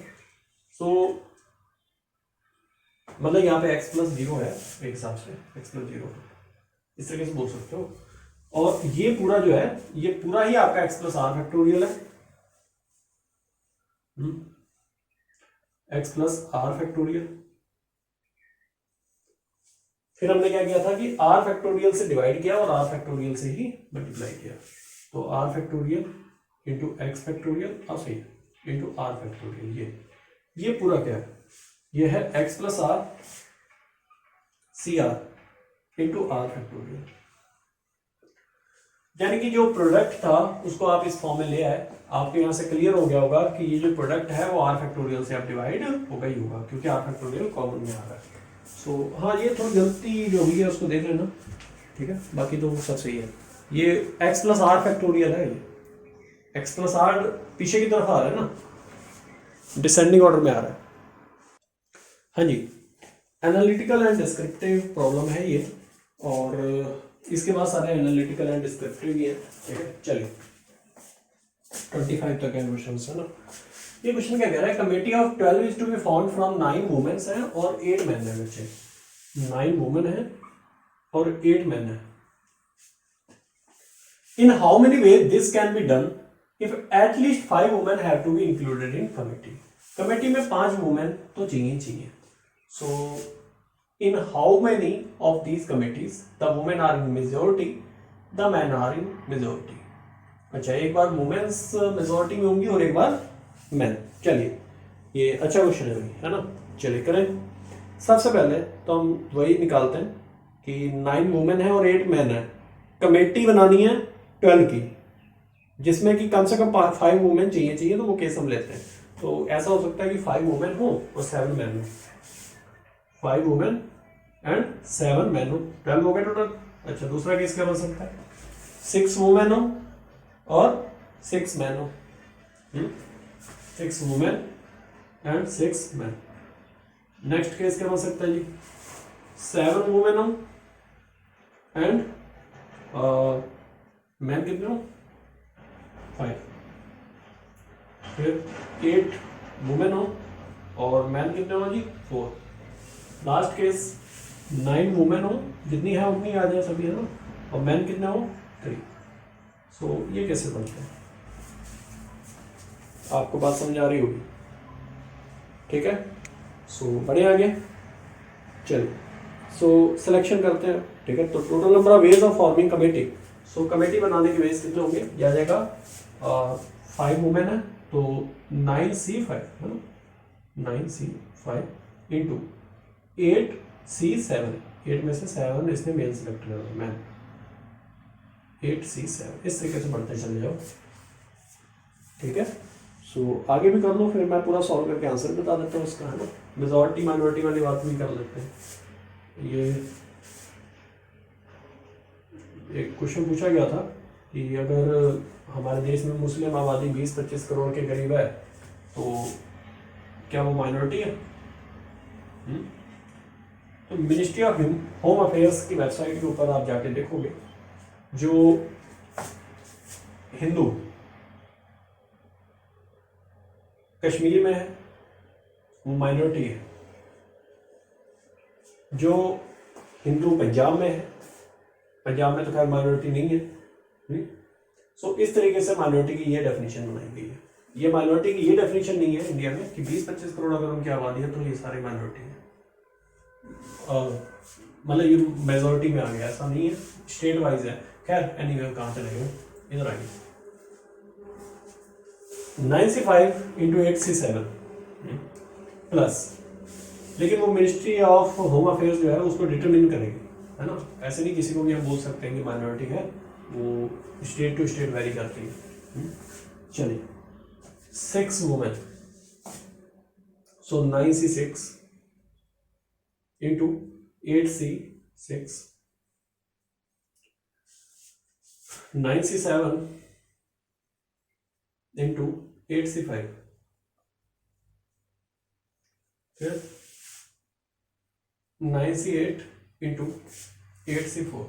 सो मतलब यहाँ पे x+0 है एक हिसाब से, x+0 इस तरीके से बोल सकते हो। और ये पूरा जो है, ये पूरा ही आपका x+r फैक्टोरियल है। x+r factorial. फिर हमने क्या किया था कि r फैक्टोरियल से डिवाइड किया और r फैक्टोरियल से ही मल्टीप्लाई किया। तो r factorial into x factorial, अब सही, इंटू r फैक्टोरियल। ये पूरा क्या है? ये है x+r cr into r factorial. यानी कि जो प्रोडक्ट था उसको आप इस फॉर्म में ले आए। आपके यहाँ से क्लियर हो गया होगा कि ये जो प्रोडक्ट है वो r फैक्टोरियल से आप डिवाइड होगा ही होगा, क्योंकि r फैक्टोरियल कॉमन में आ रहा है। सो हाँ, ये थोड़ी गलती जो हुई है उसको देख लेना। ठीक है, बाकी तो सब सही है। ये x+r फैक्टोरियल है, ये x+r पीछे की तरफ आ रहा है ना, डिसेंडिंग ऑर्डर में आ रहा है। हाँ जी, एनालिटिकल एंड डिस्क्रिप्टिव प्रॉब्लम है ये, और इसके बाद सारे एनालिटिकल एंड डिस्क्रिप्टिव भी है। ठीक है, चलिए 25 तक है क्वेश्चन है ना। ये क्वेश्चन क्या कह रहा है? Committee of 12 is to be formed from 9 womens हैं और 8 मेन है। बच्चे 9 वुमेन है और 8 मेन है। In how many way this can be done? If at least 5 women have to be included in committee. Committee में 5 वुमेन तो चाहिए। So in how many of these committees the women are in majority, the man are in majority. अच्छा, एक बार women's majority में होंगी और एक बार man. चलिए, ये अच्छा क्वेश्चन है ना। चलिए करें। सबसे पहले तो हम वही निकालते हैं कि 9 वुमेन है और 8 मैन है। कमेटी बनानी है 12 की, जिसमें कि कम से कम 5 वुमेन चाहिए, तो वो केस हम लेते हैं। तो ऐसा हो सकता है कि 5 वुमेन हो और 7 मैन हो, 5 वुमेन एंड 7 मैन हो, 12 हो गए टोटल। अच्छा, दूसरा केस क्या बन सकता है, 6 वुमेन हो और 6 मैन हो, 6 women and 6 man. Next case क्या बन सकता है जी, 7 वुमेन हो एंड मैन कितने हो, 5। फिर 8 वुमेन हो और मैन कितने हो जी, 4। लास्ट केस 9 वुमेन हो, जितनी है उतनी आ जाए सभी, है ना, और मैन कितने हो, 3। सो ये कैसे बनते हैं, आपको बात समझ आ रही होगी, ठीक है। सो बढ़िया, आगे चलिए। सो सिलेक्शन करते हैं, ठीक है। तो total number of ways of forming committee. So committee बनाने के वेज कितने होंगे, आ जाएगा 5 वुमेन है तो 9C5 है ना, 9C5 इंटू 8C7, 8 में से 7 इसने मेल सेलेक्ट कर मैन, 8C7। इस तरीके से बढ़ते चले जाओ, ठीक है। सो आगे भी कर लो, फिर मैं पूरा सॉल्व करके आंसर बता देता हूँ इसका, है ना। मेजॉरिटी माइनॉरिटी वाली बात भी कर लेते हैं। ये एक क्वेश्चन पूछा गया था कि अगर हमारे देश में मुस्लिम आबादी 20-25 करोड़ के करीब है तो क्या वो माइनॉरिटी है। तो मिनिस्ट्री ऑफ होम अफेयर्स की वेबसाइट के ऊपर आप जाके देखोगे, जो हिंदू कश्मीर में है वो माइनॉरिटी है, जो हिंदू पंजाब में है, पंजाब में तो खैर माइनॉरिटी नहीं है। सो इस तरीके से माइनॉरिटी की ये डेफिनेशन बनाई गई है। ये माइनॉरिटी की ये डेफिनेशन नहीं है इंडिया में कि 20-25 करोड़ अगर उनकी आबादी है तो ये सारे माइनॉरिटी है, मतलब ये मेजोरिटी में आ गया, ऐसा नहीं है, स्टेट वाइज है। खैर एनीवे कहाँ चले गए, इधर आइए। 9C5 इंटू 8C7 प्लस, लेकिन वो मिनिस्ट्री ऑफ होम अफेयर्स जो है उसको डिटरमिन करेगी, है ना। ऐसे नहीं किसी को भी हम बोल सकते हैं कि माइनॉरिटी है, वो स्टेट टू स्टेट वेरी करती है। चलिए, 6 वुमेन, सो 9C6 into 8C6, 9C7 into 8C5, फिर 9C8 इंटू 8C4,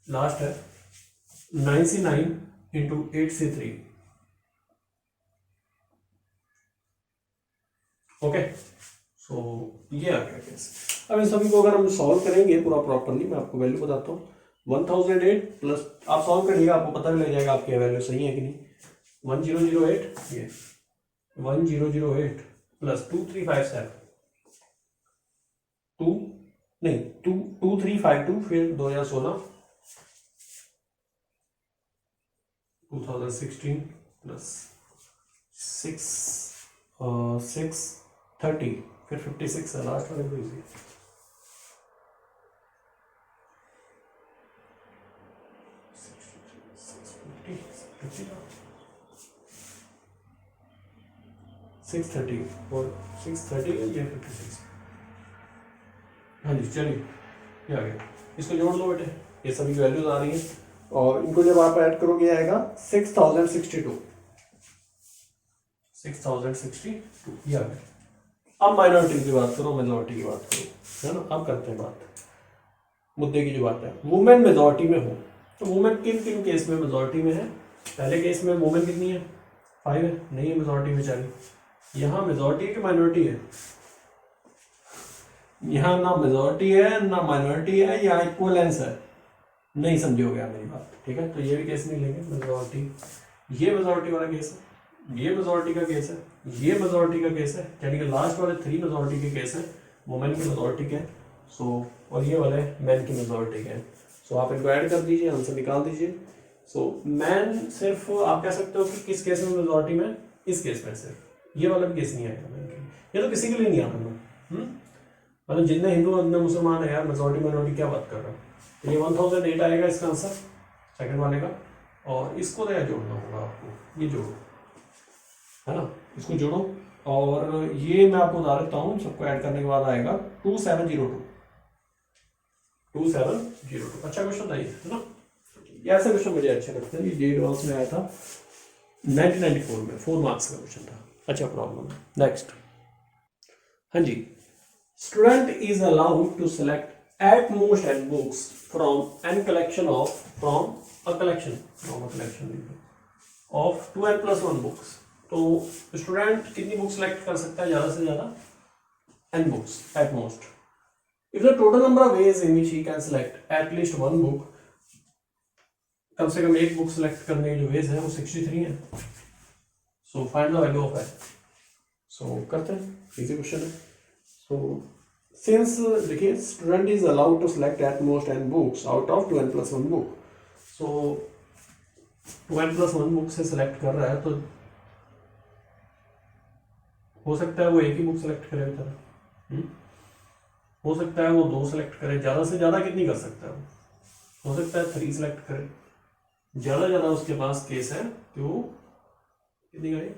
लास्ट है 9C9 इंटू 8C3। ओके, सो ये आ गया केस। अब इन सभी को अगर हम सॉल्व करेंगे पूरा प्रॉपरली, मैं आपको वैल्यू बताता हूँ। 1008 प्लस, आप सॉल्व करिएगा आपको पता भी लग जाएगा आपकी वैल्यू सही है कि नहीं। 1008, ये 1008 प्लस 2357, 2352, फिर 2016, 2016 प्लस 630, फिर 56 है लास्ट वाले को इजी। 630 और 630 ये 56। हाँ जी, चलिए ये आ गया। इसको जोड़ लो बेटे, ये सभी की वैल्यूज आ रही हैं और इनको जब आप ऐड करोगे आएगा 6062, 6062 ये आ गया। अब माइनॉरिटी की बात करो, मेजॉरिटी की बात करो, है ना। अब करते हैं बात मुद्दे की। जो बात है, वुमेन मेजॉरिटी में हो तो वुमेन किन किन केस में मेजॉरिटी में है। पहले केस में वुमेन कितनी है, 5 है, नहीं है मेजॉरिटी में 40। यहाँ मेजॉरिटी की माइनॉरिटी है, यहाँ ना मेजॉरिटी है ना माइनॉरिटी है, यहाँ इक्वलेंस है, नहीं समझे हो गया मेरी बात, ठीक है। तो ये भी केस नहीं लेंगे, मेजॉरिटी, ये मेजॉरिटी वाला केस है, ये मेजॉरिटी का केस है, ये मेजॉरिटी का केस है, यानी कि लास्ट वाले 3 मेजॉरिटी के केस हैं, वुमेन की मेजॉरिटी के हैं। सो और ये वाले मैन की मेजॉरिटी के हैं। सो आप इनको ऐड कर दीजिए, आंसर निकाल दीजिए। सो मैन सिर्फ आप कह सकते हो कि किस केस में मेजॉरिटी में, इस केस में सिर्फ, ये वाला भी केस नहीं आएगा मैन के लिए, ये तो किसी के लिए नहीं आता ना। मतलब जितने हिंदू जितने मुसलमान है यार, मेजॉरिटी माइनॉरिटी क्या बात कर रहा हूँ। तो ये 1008 आएगा इसका आंसर सेकंड वाले का। और इसको तो यार जोड़ना होगा आपको, ये जोड़ो, है ना, इसको जोड़ो। और ये मैं आपको बता देता हूँ, सबको ऐड करने के बाद आएगा 2702। 2702 अच्छा क्वेश्चन था ये, है ना। ये ऐसे क्वेश्चन मुझे अच्छे लगते हैं। ये जेईई में आया था 1994 में, 4 मार्क्स का क्वेश्चन था। अच्छा प्रॉब्लम नेक्स्ट। हाँ जी, student is allowed to select at most n books from n collection of from a collection of 2n plus 1 books। तो स्टूडेंट कितनी बुक सेलेक्ट कर सकता है, ज्यादा से ज्यादा n books at most। if the total number of ways in which he can select at least one book, कम से कम एक बुक सेलेक्ट करने के जो वेज है वो 63 है। So find the value of n। So करते हैं, इजी क्वेश्चन है। सो सिंस देखिए, student is allowed to select at most n books out of 2n plus 1 book. So 2n plus 1 book से सेलेक्ट कर रहा है, तो हो सकता है वो एक ही बुक सेलेक्ट करे बेचारा, हो सकता है वो 2 सेलेक्ट करे, ज्यादा से ज्यादा कितनी कर सकता है वो, हो सकता है 3 सेलेक्ट करे, ज्यादा ज्यादा उसके पास केस है कि वो कितनी करे।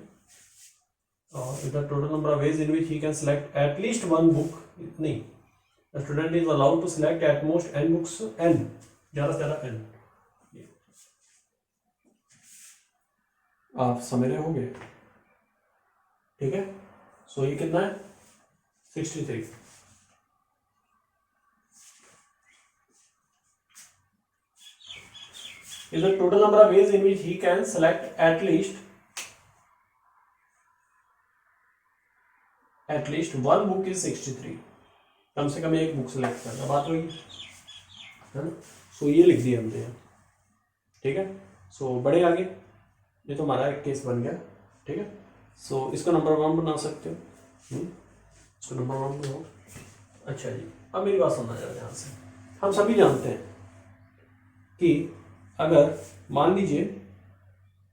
With the total number of ways in which he can select at least one book, नहीं, the student is allowed to select at most n books, n, ज़्यादा से ज़्यादा n। आप समझ रहे होंगे, ठीक है। सो ये कितना है 63। Is the total number of ways in which he can select at least one book is 63। कम से कम एक बुक सेलेक्ट करना, बात हुई है ना। सो ये लिख दिया हमने यहाँ, ठीक है। सो बढ़े आगे, ये तो हमारा एक केस बन गया, ठीक है। सो इसको नंबर 1 बना सकते हो, इसको नंबर 1 बनाओ। अच्छा जी, अब मेरी बात सुनना जरा ध्यान से। हम सभी जानते हैं कि अगर मान लीजिए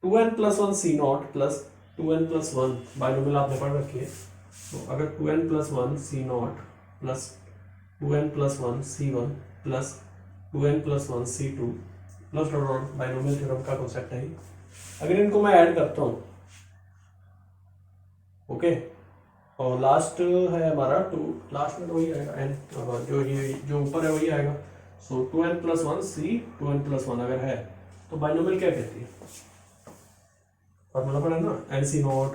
2n plus 1 c0 plus 2n plus 1 binomial आपने पढ़ रखी है, तो अगर 2n plus 1 c0 plus 2n plus 1 c1 plus 2n plus 1 c2 plus dot binomial theorem का कॉन्सेप्ट है। अगर इनको मैं ऐड करता हूँ, ओके, और लास्ट है हमारा 2, लास्ट में तो वही आएगा n, जो ये जो ऊपर है वही आएगा। सो 2n plus 1 c 2n plus 1 अगर है तो बाइनोमियल क्या कहती है, फॉर्मूला पढ़ा ना, nc0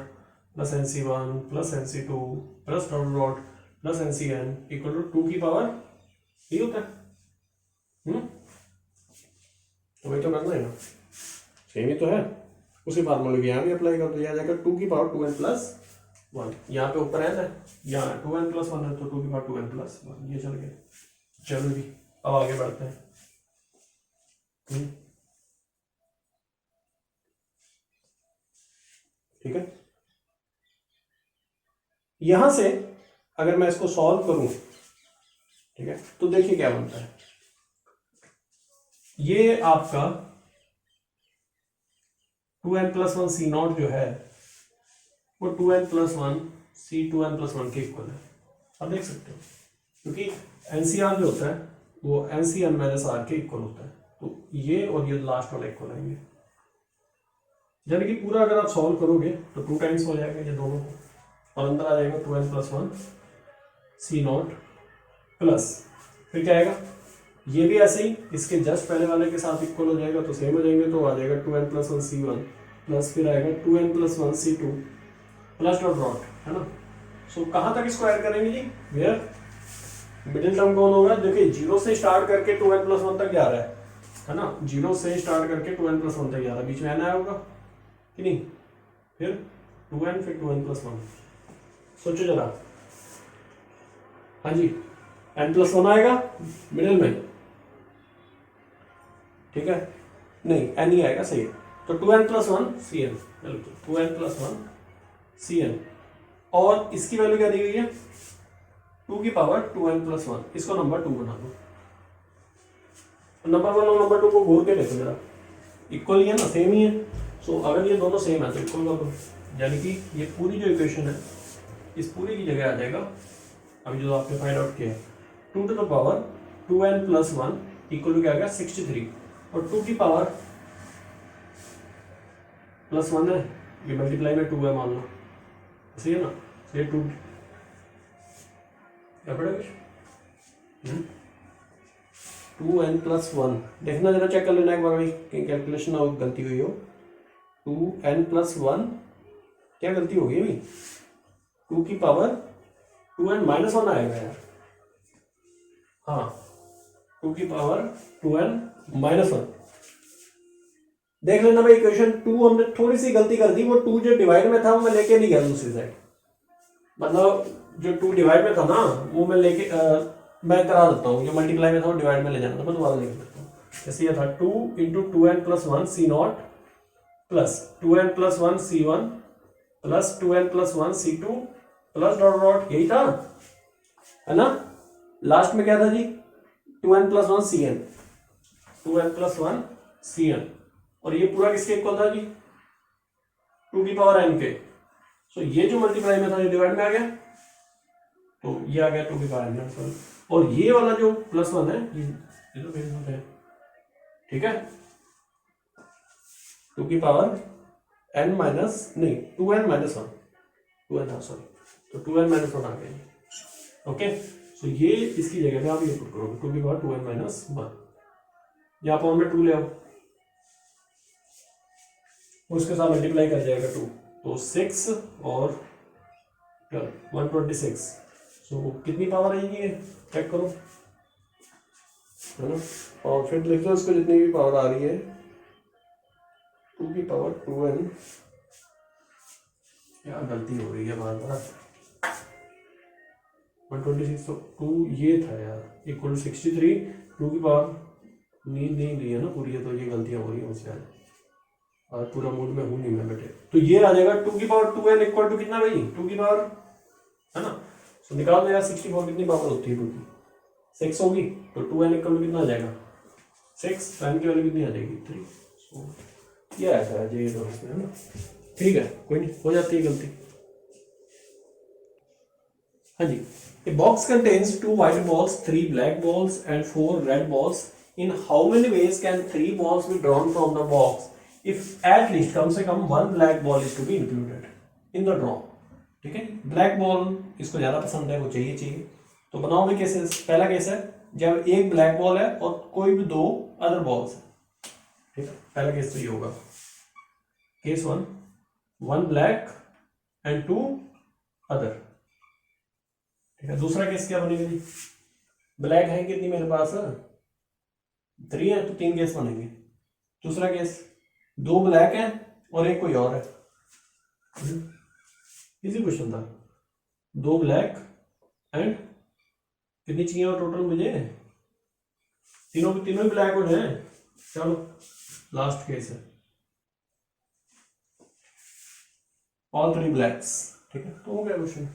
plus nc1 plus nc2 plus dot plus ncn equal to 2 की पावर ये होता है। तो वही तो करना है ना, सेम ही तो है, उसी फार्मूले को यहाँ भी अप्लाई कर दिया जाएगा। 2 की पावर 2n प्लस 1, यहाँ पे ऊपर है ना, यहाँ 2n प्लस 1 है तो 2 की पावर 2n प्लस 1, ये चल गया। चलो जी, अब आगे बढ़ते हैं। ठीक है, यहां से अगर मैं इसको सॉल्व करूं, ठीक है, तो देखिए क्या बनता है। ये आपका 2n plus 1 c0 जो है वो 2n plus 1 c 2n plus 1 के इक्वल है। आप देख सकते हो, क्योंकि एनसीआर जो होता है वो एनसीएन माइनस आर के इक्वल होता है, तो ये और ये लास्ट वाला इक्वल आएंगे। यानी कि पूरा अगर आप सॉल्व करोगे तो 2 टाइम्स हो जाएगा ये दोनों को, और अंदर आ जाएगा 2n plus 1 c0 प्लस, फिर क्या आएगा, ये भी ऐसे ही इसके जस्ट पहले वाले के साथ इक्वल हो जाएगा, तो सेम हो जाएंगे, तो आ जाएगा 2n plus 1 c1 प्लस फिर आएगा 2n plus 1 c2 plus dot, है ना। सो कहाँ तक इसको ऐड करेंगे जी, वेयर मिडिल टर्म कौन होगा, देखिए 0 से स्टार्ट करके 2n plus 1 तक जा रहा है ना, 0 से स्टार्ट करके 2n plus 1 तक जा रहा है, बीच में n आया होगा कि नहीं, फिर 2n फिर 2n plus 1, सोचो जरा। हाँ जी, n plus 1 आएगा मिडिल में, ठीक है, नहीं एन ही आएगा, सही है। तो 2n + 1 cn, 2n + 1 cn, और इसकी वैल्यू क्या दी गई है 2 की पावर 2n + 1, इसको नंबर 2 बना दो। नंबर 1 और नंबर 2 को घूर के देखो जरा, इक्वल ही है ना, सेम ही है। सो अगर ये दोनों सेम है तो इक्वल कर दो, यानी कि ये पूरी जो इक्वेशन है इस पूरी की जगह आ जाएगा अभी जो आपने फाइंड आउट किया है 2 to the power 2n + 1 equal to क्या आ गया 63, और 2 की पावर +1 है, ये मल्टीप्लाई में 2 है मान लो, सही है ना, ये 2 क्या पड़ेगा 2n + 1, देखना जरा चेक कर लेना एक बार, कहीं कैलकुलेशन और गलती हुई हो। 2n + 1 क्या गलती होगी भाई, 2 की पावर 2n - 1 आएगा यार, हाँ 2 की पावर 2n - 1, देख लेना भाई इक्वेशन 2 हमने थोड़ी सी गलती कर दी, वो 2 जो डिवाइड में था वो मैं लेके नहीं गया दूसरी साइड, मतलब जो 2 डिवाइड में था ना वो मैं लेके मैं करा देता हूँ, जो मल्टीप्लाई में था वो डिवाइड में ले जाना था, मैं दोबारा लिख देता हूँ। जैसे ये था 2 × 2n + 1 c0 plus 2n + 1 c1 plus 2n + 1 c2 plus dot dot, यही था है ना, लास्ट में क्या था जी 2n + 1 cn, 2n + 1 cn, और ये पूरा किसके इक्वल था जी 2 की पावर n के, सो ये जो मल्टीप्लाई में था ये डिवाइड में आ गया, तो ये आ गया 2 की पावर n, और ये वाला जो +1 है ये तो वेरिएबल है, ठीक है, 2 की पावर n माइनस नहीं 2n - 1, 2n था सॉरी, तो 2n - 1 आ गया, ओके। सो ये इसकी जगह पे आप ये पुट करोगे 2 की पावर 2n - 1, यहाँ पर में 2 ले आओ, उसके साथ मल्टीप्लाई कर जाएगा 2, तो 6 और 126, सो कितनी पावर आएगी ये चेक करो, है ना, और फिर लिख दो इसको जितनी भी पावर आ रही है 2 की पावर 2n, क्या गलती हो रही है बार बार, 126 तो 2 ये था यार इक्वल 63, 2 की पावर नींद नहीं ली है ना पूरी है, तो ये गलतियां हो रही है मुझसे आज, और पूरा मूड में हूँ नहीं मैं बेटे, तो ये आ जाएगा 2 की पावर 2n इक्वल टू कितना भाई 2 की पावर, है ना, तो निकाल दो यार 64 कितनी पावर होती है 2 की, 6 होगी, तो 2n इक्वल टू कितना आ जाएगा 6, तो n की वैल्यू कितनी आ जाएगी 3, सो ये ऐसा है जी दोनों है ना, ठीक है कोई नहीं, हो जाती है गलती। हाँ जी, a box contains 2 white balls, 3 black balls and 4 red balls. In how many ways can 3 balls be drawn from the box if at least कम से कम 1 black ball is to be included in the draw? ठीक है, black ball इसको ज्यादा पसंद है, वो चाहिए, तो बनाओ भाई कैसे, पहला केस है जब एक ब्लैक बॉल है और कोई भी 2 अदर बॉल्स है, ठीक है, पहला केस तो ये होगा, केस 1 1 ब्लैक एंड 2 अदर, ठीक है। दूसरा केस क्या बनेगा जी, ब्लैक है कितनी मेरे पास 3 है, तो 3 केस बनेंगे। दूसरा केस 2 ब्लैक है और एक कोई और है, इजी क्वेश्चन था, 2 ब्लैक एंड कितनी चाहिए और टोटल मुझे, तीनों ही ब्लैक हो जाए, चलो लास्ट केस है ऑल 3 ब्लैक्स, ठीक है, तो हो गया क्वेश्चन,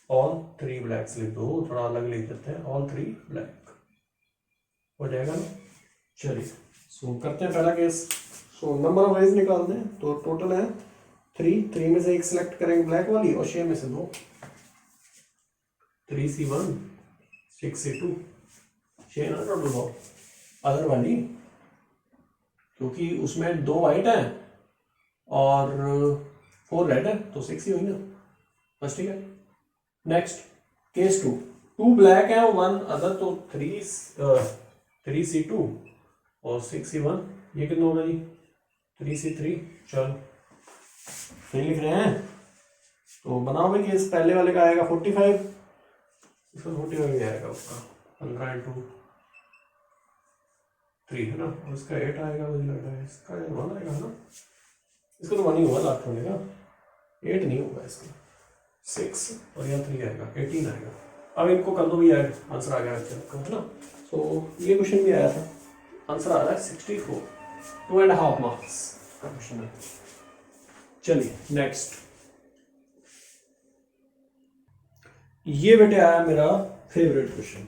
ऑल 3 ब्लैक्स लिख दो, थोड़ा अलग लिख देते हैं, ऑल 3 ब्लैक हो जाएगा ना, चलिए सो करते हैं पहला case, so number of veg निकालते हैं, तो टोटल है 3 में से एक सिलेक्ट करेंगे ब्लैक वाली और 6 में से 2, 3c1 6c2, 6 ना टोटल बॉल अदर वाली, क्योंकि उसमें 2 वाइट है और 4 रेड है, तो 6 ही हुई ना बस, ठीक है। नेक्स्ट केस 2 ब्लैक है और 1 अदर, तो 3c2 और 6c1, ये कितना होगा जी 3c3, चलो सही लिख रहे हैं, तो बनाओ भाई केस, पहले वाले का आएगा 45, इसका 45 आएगा उसका 15 × 3 है ना, और इसका 8 आएगा, मुझे लग रहा है इसका 1 आएगा ना, इसका तो 1 ही होगा लास्ट होने का, 8 नहीं होगा इसका, 6 और यहाँ 3 आएगा, 18 आएगा। अब इनको कर दो भी ऐड, आंसर आ गया अच्छा आपका, है ना। सो ये क्वेश्चन भी आया था, आंसर आ रहा है 64, 2.5 मार्क्स का क्वेश्चन है। चलिए नेक्स्ट, ये बेटे आया मेरा फेवरेट क्वेश्चन,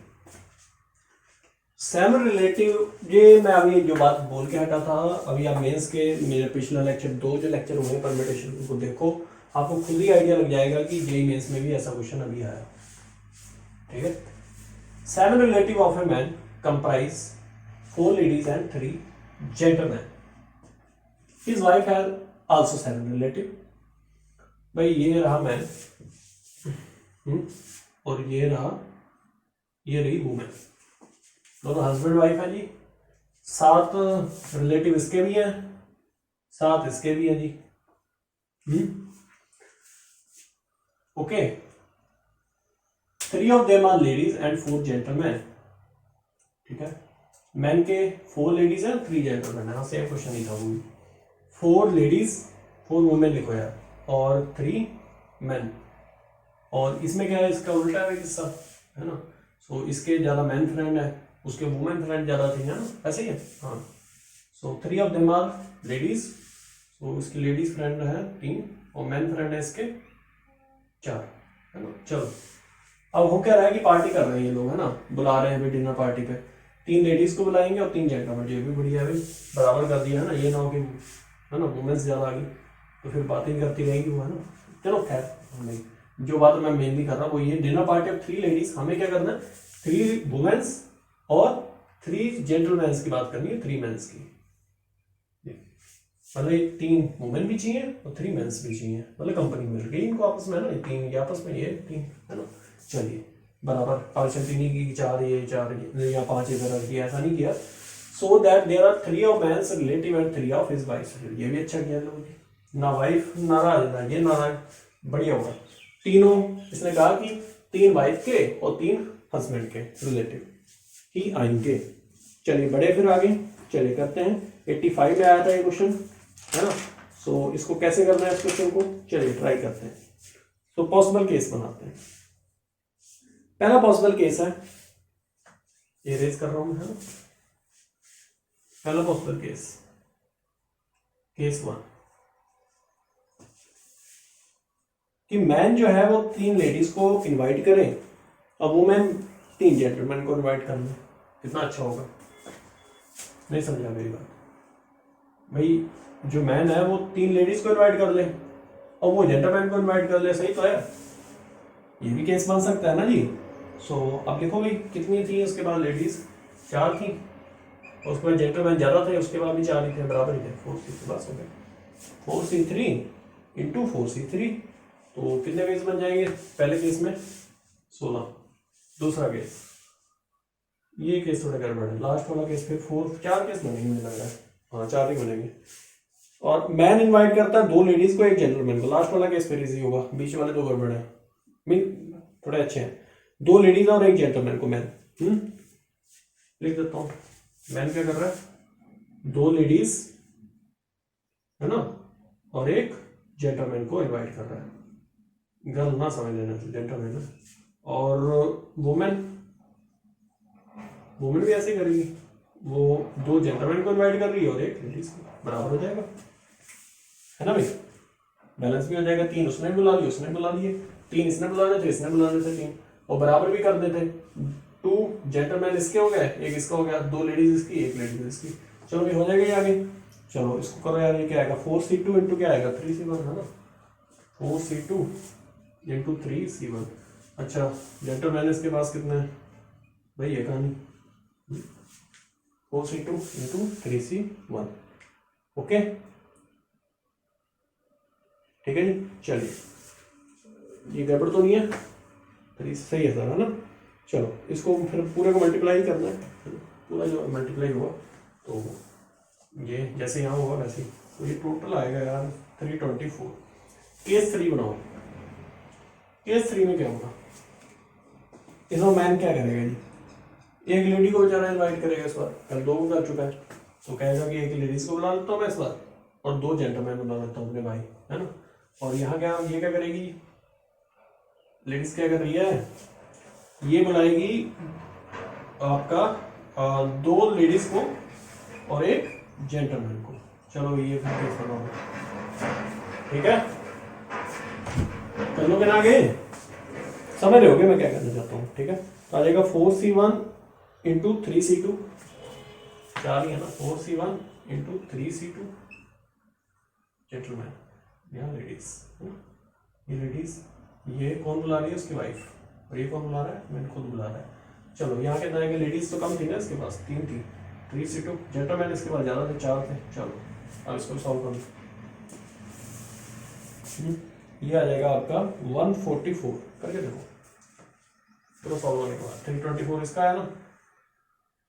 सेमी रिलेटिव। ये मैं अभी जो बात बोल के हटा था, अभी आप मेंस के मेरे पिछला लेक्चर 2 जो लेक्चर हुए परम्यूटेशन को देखो, आपको खुद ही आइडिया लग जाएगा कि जेई मेंस में भी ऐसा क्वेश्चन अभी आया। ठीक है, semi relative of a man comprise 4 ladies and 3 gentleman, his wife has also semi relative. भाई ये रहा मैन और ये रही वुमेन, दोनों हस्बैंड वाइफ है जी। 7 रिलेटिव इसके भी हैं, 7 इसके भी हैं जी। Okay, 3 of them are ladies and 4 gentleman. ठीक है, मैन के 4 लेडीज हैं, 3 जेंटलमैन। हाँ सेम क्वेश्चन ही था वो भी, 4 लेडीज 4 वुमेन लिखो यार, और 3 मैन। और इसमें क्या है, इसका उल्टा है किस्सा, है ना। सो इसके ज्यादा मैन फ्रेंड है, उसके वुमेन फ्रेंड ज्यादा थी, है ना, ऐसे ही है। हाँ, सो 3 ऑफ देम आर लेडीज, सो इसकी लेडीज फ्रेंड है 3 और मैन फ्रेंड है इसके 4, है ना। चलो अब हो क्या रहा है कि पार्टी कर रहे हैं ये लोग, है ना, बुला रहे हैं अभी डिनर पार्टी पे। 3 लेडीज को बुलाएंगे और 3 जेंटलमैन। ये भी बढ़िया है भाई, बराबर कर दिया है ना, ये ना हो कि, है ना, वुमेन्स ज्यादा आ गई तो फिर बातें करती रहेंगी वो, है ना। चलो खैर, नहीं, जो बात मैं मेनली कर रहा हूँ वो ये, डिनर पार्टी ऑफ 3 लेडीज, हमें क्या करना है, 3 वुमेन्स और 3 जेंटलमैन की बात करनी है, 3 मेंस की। मतलब 3 वुमेन भी चाहिए और 3 मेंस भी चाहिए, मतलब कंपनी मिल गई इनको आपस में, ना 3 ये आपस में, ये 3, है ना। चलिए बराबर, 5 3 की 4 ये 4 या 5 इधर किया, ऐसा नहीं किया। So that there are 3 of man's relative and 3 of his wife. ये भी अच्छा किया लोगों ने, ना वाइफ नाराज ना ये नाराज, बढ़िया होगा। तीनों इसने कहा कि 3 वाइफ के और 3 हस्बैंड के रिलेटिव ही आएंगे। चलिए बढ़े फिर आगे, चलिए करते हैं। 85 में आया था ये क्वेश्चन, है ना। सो इसको कैसे करना है इस क्वेश्चन को, चलिए ट्राई करते हैं। तो पॉसिबल केस बनाते हैं। पहला पॉसिबल केस है, ये रेज कर रहा हूं, है ना। पहला पॉसिबल केस, केस 1, कि मैन जो है वो 3 लेडीज को इनवाइट करें और वो मैन 3 जेंटलमैन को इनवाइट कर लें। कितना अच्छा होगा, नहीं समझा मेरी बात भाई। जो मैन है वो 3 लेडीज को इनवाइट कर ले और वो जेंटलमैन को इनवाइट कर ले, सही तो है, ये भी केस बन सकता है ना जी। सो अब लिखो भाई कितनी थी उसके बाद लेडीज, 4 थी, और उसके बाद जेंटलमैन ज्यादा थे, उसके बाद भी 4 ही थे, बराबर ही थे। 4C बस हो गया, 4C3 इंटू 4C3, तो कितने केस बन जाएंगे पहले केस में, 16। दूसरा केस, ये केस थोड़ा गड़बड़ है, लास्ट वाला केस फिर 4 केस बनेंगे मुझे लग रहा है, हाँ 4 ही बनेंगे। और मैन इनवाइट करता है 2 लेडीज को 1 जेंटलमैन को, लास्ट वाला केस फिर इजी होगा, बीच वाले 2 गड़बड़ है, मीन थोड़े अच्छे हैं। 2 लेडीज और 1 जेंटलमैन को मैन, लिख देता हूँ। मैन क्या कर रहा है, 2 लेडीज, है ना, और 1 जेंटलमैन को इनवाइट कर रहा है, गर्ल ना समझ लेना, जेंटलमैन है। और वुमेन भी ऐसे करेगी, वो 2 जेंटलमैन को इनवाइट कर रही है और 1 लेडीज को, बराबर हो जाएगा, है ना भाई, बैलेंस भी हो जाएगा। 3 उसने बुला लिए, उसने बुला लिए, 3 इसने बुलाने थे, इसने बुलाने थे 3, और बराबर भी कर देते। 2 जेंटलमैन इसके हो गए, 1 इसका हो गया, 2 लेडीज इसकी, 1 लेडीज इसकी। चलो भी हो जाएगा ये आगे, चलो इसको करो यार, ये क्या आएगा, 4C2 इंटू क्या आएगा, 3C1, है ना, 4C2 इंटू 3C1। अच्छा जेंटलमैन इसके पास कितना है भाई, ये कहानी 4C2 इंटू 3C1, ओके ठीक है जी। चलिए ये गड़बड़ तो नहीं है, 3 सही है सर, है ना। चलो इसको फिर पूरे को मल्टीप्लाई करना है, पूरा जो मल्टीप्लाई हुआ तो ये जैसे यहाँ होगा वैसे ही, तो ये टोटल आएगा यार 324। केस 3 बनाओ, केस 3 में क्या होगा, इसमें मैन क्या करेगा जी, 1 लेडी को बेचारा इनवाइट करेगा इस बार, कल 2 को कर चुका है, तो कहेगा कि 1 लेडीज को बुला लेता हूँ मैं इस बार और 2 जेंटलमैन बुला लेता हूँ अपने भाई, है ना। और यहाँ क्या, ये क्या करेगी, लेडीज क्या कर रही है, ये बुलाएगी आपका 2 लेडीज को और एक जेंटलमैन को। चलो ये फिर केस बनाओ, ठीक है, कर लोगे ना आगे, समझ रहे होगे मैं क्या कहना चाहता हूँ, ठीक है। तो आ जाएगा 4c1 इंटू 3c2, 4 ही है ना, 4c1 इंटू 3c2, जेंटलमैन, यहाँ लेडीज, ये लेडीज, ये कौन बुला रही है, उसकी वाइफ, और ये कौन बुला रहा है, मैंने खुद बुला रहा है। चलो यहाँ कितना आएगा, लेडीज तो कम थी ना इसके पास, 3 थी, 3c2, जेंटलमैन इसके पास ज़्यादा थे, 4 थे। चलो अब इसको सॉल्व करो, ये आ जाएगा आपका 144, करके देखो पूरा सॉल्व होने के बाद। 324 इसका है ना,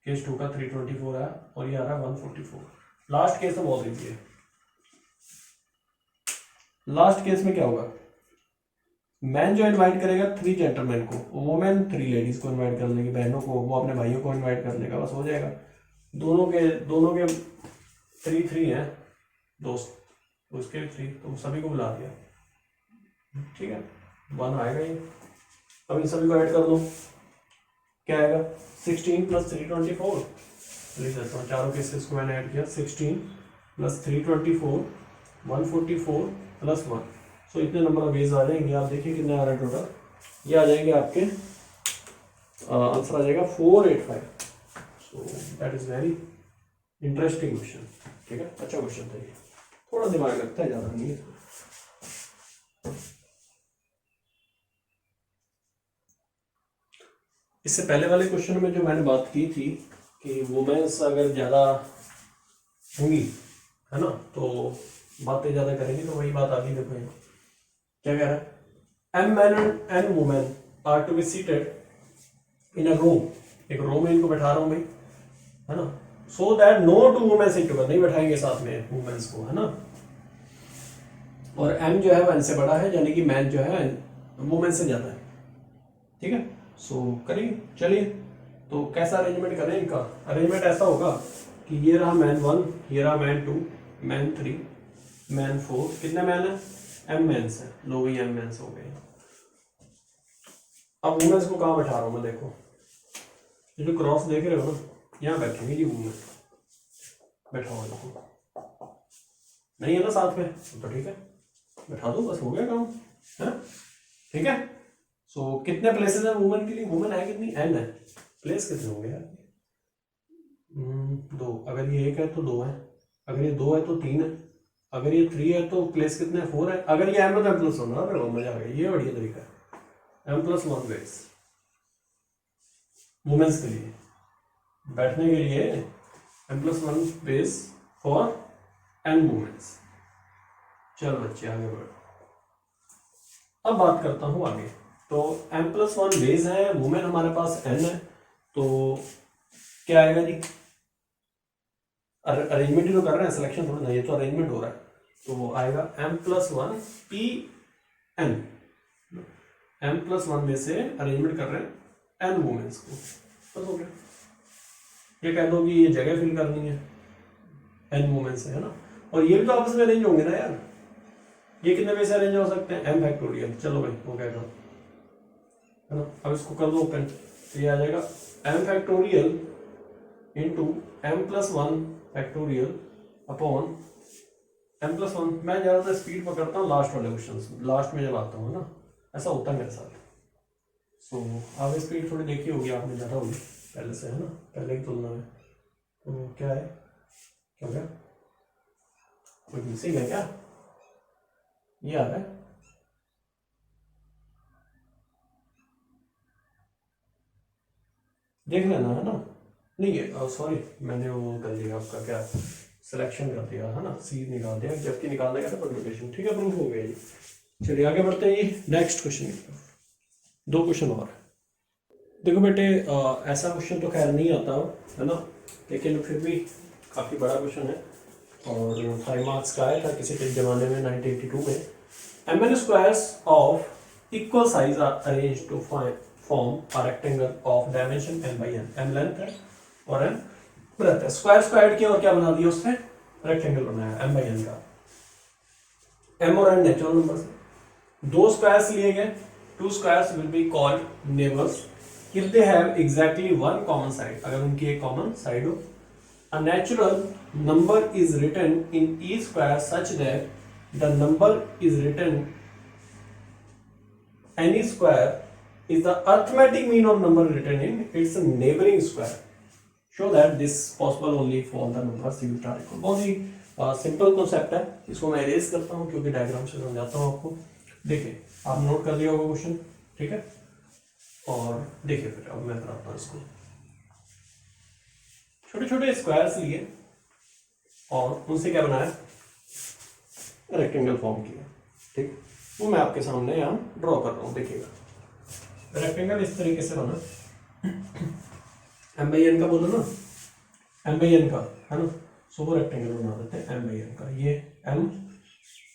केस 2 का 324 है, और ये आ रहा है 144। लास्ट केस में बहुत इजी है। लास्ट केस में क्या होगा, मैन जो इनवाइट करेगा 3 जेंटलमैन को, वुमेन 3 लेडीज को इनवाइट कर लेगी, बहनों को, वो अपने भाइयों को इनवाइट कर लेगा, बस हो जाएगा। दोनों के 3 हैं दोस्त, तो उसके 3, तो सभी को बुला दिया, ठीक है, 1 आएगा ये। अब इन सभी को ऐड कर दो, क्या आएगा, 16 + 324, लिख देता हूँ, चारों केसेस को मैंने ऐड किया, 16 + 324, 144 + 1, सो इतने नंबर ऑफ वेज आ जाएंगे। आप देखिए कितने आ रहे हैं टोटल, ये आ जाएंगे आपके, आंसर आ जाएगा 485। सो that is very interesting question, ठीक है, अच्छा क्वेश्चन था ये, थोड़ा दिमाग लगता है, ज़्यादा नहीं है। इससे पहले वाले क्वेश्चन में जो मैंने बात की थी कि वुमेन्स अगर ज़्यादा होंगी, है ना, तो बातें ज़्यादा करेंगी, तो वही बात आती, देखो क्या कह रहा है, M men and women are to be seated in a room, एक रूम में इनको बैठा रहा हूँ भाई, है ना, so that no 2 women sit together, नहीं बैठाएंगे साथ में वुमेन्स को, है ना, और M जो है वो N से बड़ा है, यानी कि मैन जो है वुमेन से ज़्यादा है, ठीक है। सो करिए, चलिए, तो कैसा अरेंजमेंट करें इनका, अरेंजमेंट ऐसा होगा कि ये रहा मैन 1, ये रहा मैन 2, मैन 3, मैन 4, कितने मैन है, M मैन्स है, लो भी M मैन्स हो गए। अब वुमेन्स को कहाँ बैठा रहा हूँ मैं, देखो ये जो क्रॉस देख रहे हो ना, यहाँ बैठेंगे जी वुमेन, बैठा हुआ देखो, नहीं है ना साथ में, तो ठीक है, बैठा दो, बस हो गया काम, है, ठीक है। सो कितने प्लेसेस हैं वुमेन के लिए, वुमेन है कितनी, N है, प्लेस कितने होंगे यार, 2, अगर ये 1 है तो 2 है, अगर ये 2 है तो 3 है, अगर ये 3 है तो प्लेस कितने, 4 है, अगर ये M है तो M+1 है, फिर मजा आ गया, ये बढ़िया तरीका है, M+1 प्लेस वुमेन्स के लिए बैठने के लिए, M+1 place for N women's. चलो बच्चे आगे बढ़ो, अब बात करता हूँ आगे, तो M+1 बेस है, वुमेन हमारे पास N है, तो क्या आएगा जी, अरेंजमेंट ही तो कर रहे हैं, सिलेक्शन थोड़ा ना, ये तो अरेंजमेंट हो रहा है, तो आएगा M+1 PN, M+1 में से अरेंजमेंट कर रहे हैं N वुमेन्स को, बस हो गया। ये कह दो कि ये जगह फिल करनी है N वुमेन्स से, है ना, और ये भी तो आपस में अरेंज होंगे ना यार, ये कितने में से अरेंज हो सकते हैं, M फैक्टोरियल, चलो भाई हो गया काम, है ना। अब इसको कर दो ओपन, तो ये आ जाएगा M factorial into M+1 factorial upon M+1। मैं ज़्यादातर स्पीड पकड़ता हूँ लास्ट वाले क्वेश्चन, लास्ट में जब आता हूँ ना, ऐसा होता है मेरे साथ। सो अब स्पीड थोड़ी देखी होगी आपने, ज़्यादा होगी पहले से, है ना, पहले की तुलना में। तो क्या है, क्या गया, कोई मिसिंग है क्या, ये आ रहा है, देख लेना, है ना, नहीं है, सॉरी मैंने वो कर लिया आपका, क्या सिलेक्शन कर दिया, है ना, सी निकाल दिया, जबकि निकालने का था परम्यूटेशन, ठीक है, प्रूफ हो गया जी। चलिए आगे बढ़ते हैं जी नेक्स्ट क्वेश्चन की तरफ, 2 क्वेश्चन और। देखो बेटे, ऐसा क्वेश्चन तो खैर नहीं आता है ना, लेकिन फिर भी काफ़ी बड़ा क्वेश्चन है, और 5 मार्क्स का आया था किसी के ज़माने में 1982 में। MN squares of equal size are arrange to form a rectangle of dimension n by n, m length है और n ब्रेथ है, स्क्वायर्स को ऐड किया और क्या बना दिया उसने, रेक्टेंगल बनाया m by n का, m और n नेचुरल नंबर्स है, 2 स्क्वायर्स लिए गए, 2 squares will be called neighbours if they have exactly 1 common side, अगर उनकी एक कॉमन साइड हो, A natural number is written in E square such that the number is written any square is the arithmetic mean of number written in its neighboring square. Show that this possible only for the numbers you start equal. बहुत ही simple concept है, इसको मैं erase करता हूँ क्योंकि diagram से समझाता हूँ आपको। देखिए आप नोट कर लिया होगा क्वेश्चन, ठीक है, और देखिए फिर अब मैं कराता हूँ इसको। छोटे छोटे स्क्वायर्स लिए और उनसे क्या बनाया, रेक्टेंगल फॉर्म किया, ठीक, वो मैं आपके सामने यहाँ ड्रॉ कर रहा हूँ। देखिएगा रेक्टेंगल इस तरीके से बना, एम बाई एन का बोलो ना, एम बाई एन का है ना, सो वो रेक्टेंगल बना देते हैं एम बाई एन का। ये एम,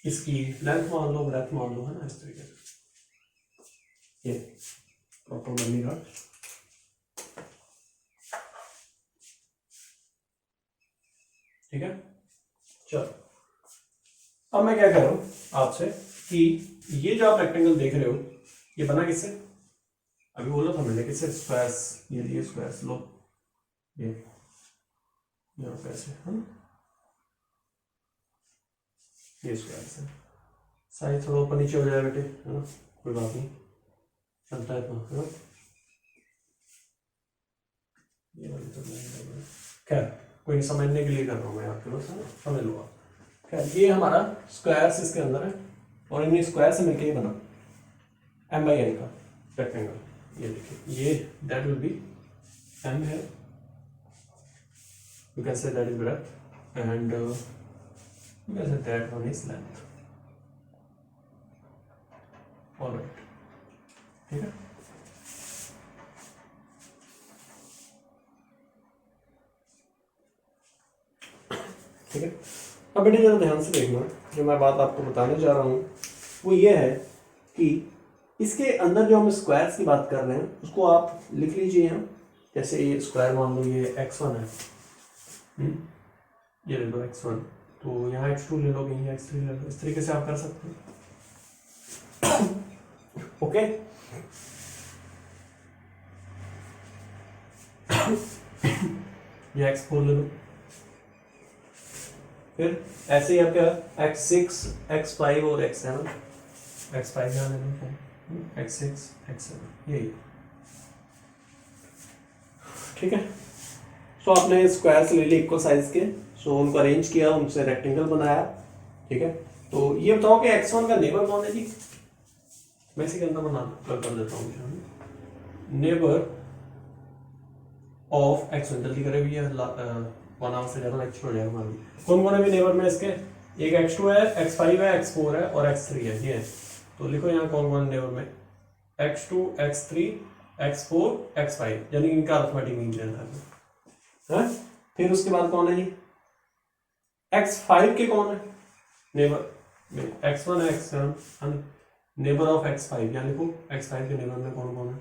इसकी लेंथ मान लो, ब्रेथ मान लो, है ना, इस तरीके से ये प्रॉपर बनेगा। ठीक है, चलो अब मैं क्या कह रहा हूं आपसे कि ये जो आप रेक्टेंगल देख रहे हो ये बना किससे, अभी बोला था मैंने किससे, स्क्वायर्स, ये स्क्वायर्स लो, ये यहाँ पे ऐसे है ना, ये स्क्वायर्स है। साइज थोड़ा ऊपर नीचे हो जाए बेटे, है ना, कोई बात नहीं, चलता है इतना, है ना, ये वाली तो नहीं, खैर कोई नहीं, समझने के लिए कर रहा हूँ मैं आपके पास, है ना, समझ लो आप। खैर ये हमारा स्क्वायर्स इसके अंदर है और इन स्क्वायर से मिलके ये बना एम बाई एन का रेक्टेंगल। ये देखिए, ये दैट विल बी एम है, you can say that is breadth and you can say that one is length. All right, ठीक है, ठीक है। अब बेटे जरा ध्यान से देखना, जो मैं बात आपको बताने जा रहा हूँ वो ये है कि इसके अंदर जो हम स्क्वायर्स की बात कर रहे हैं उसको आप लिख लीजिए यहाँ। जैसे ये स्क्वायर मान लो ये x1 है, ये ले लो x1, तो यहाँ x2 ले लो, कहीं x3 ले लो, इस तरीके से आप कर सकते हैं। ओके, ये x4 ले लो, फिर ऐसे ही आपका x6, x5 और x7, x5 यहाँ ले लो, x6, x7, यही, ठीक है। सो आपने स्क्वायर्स ले लिए इक्वल साइज के, सो उनको अरेंज किया, उनसे रेक्टेंगल बनाया, ठीक है। तो ये बताओ कि x1 का नेबर कौन है जी, मैं इसी के अंदर बना कर देता हूँ, नेबर ऑफ x1, जल्दी करें भैया, 1 आवर से ज़्यादा लेक्चर हो जाएगा हमारा। कौन कौन है भी नेबर में इसके, एक x2 है, x5 है, x4 है और x3 है, ये है। तो लिखो यहाँ कौन कौन नेबर में, x2, x3, x4, x5, यानी इनका अरिथमेटिक मीन लेना है। फिर उसके बाद कौन है जी, x5 के कौन है नेबर, x1 है, x7 है, नेबर ऑफ x5, यहाँ लिखो x5 के नेबर में कौन कौन है,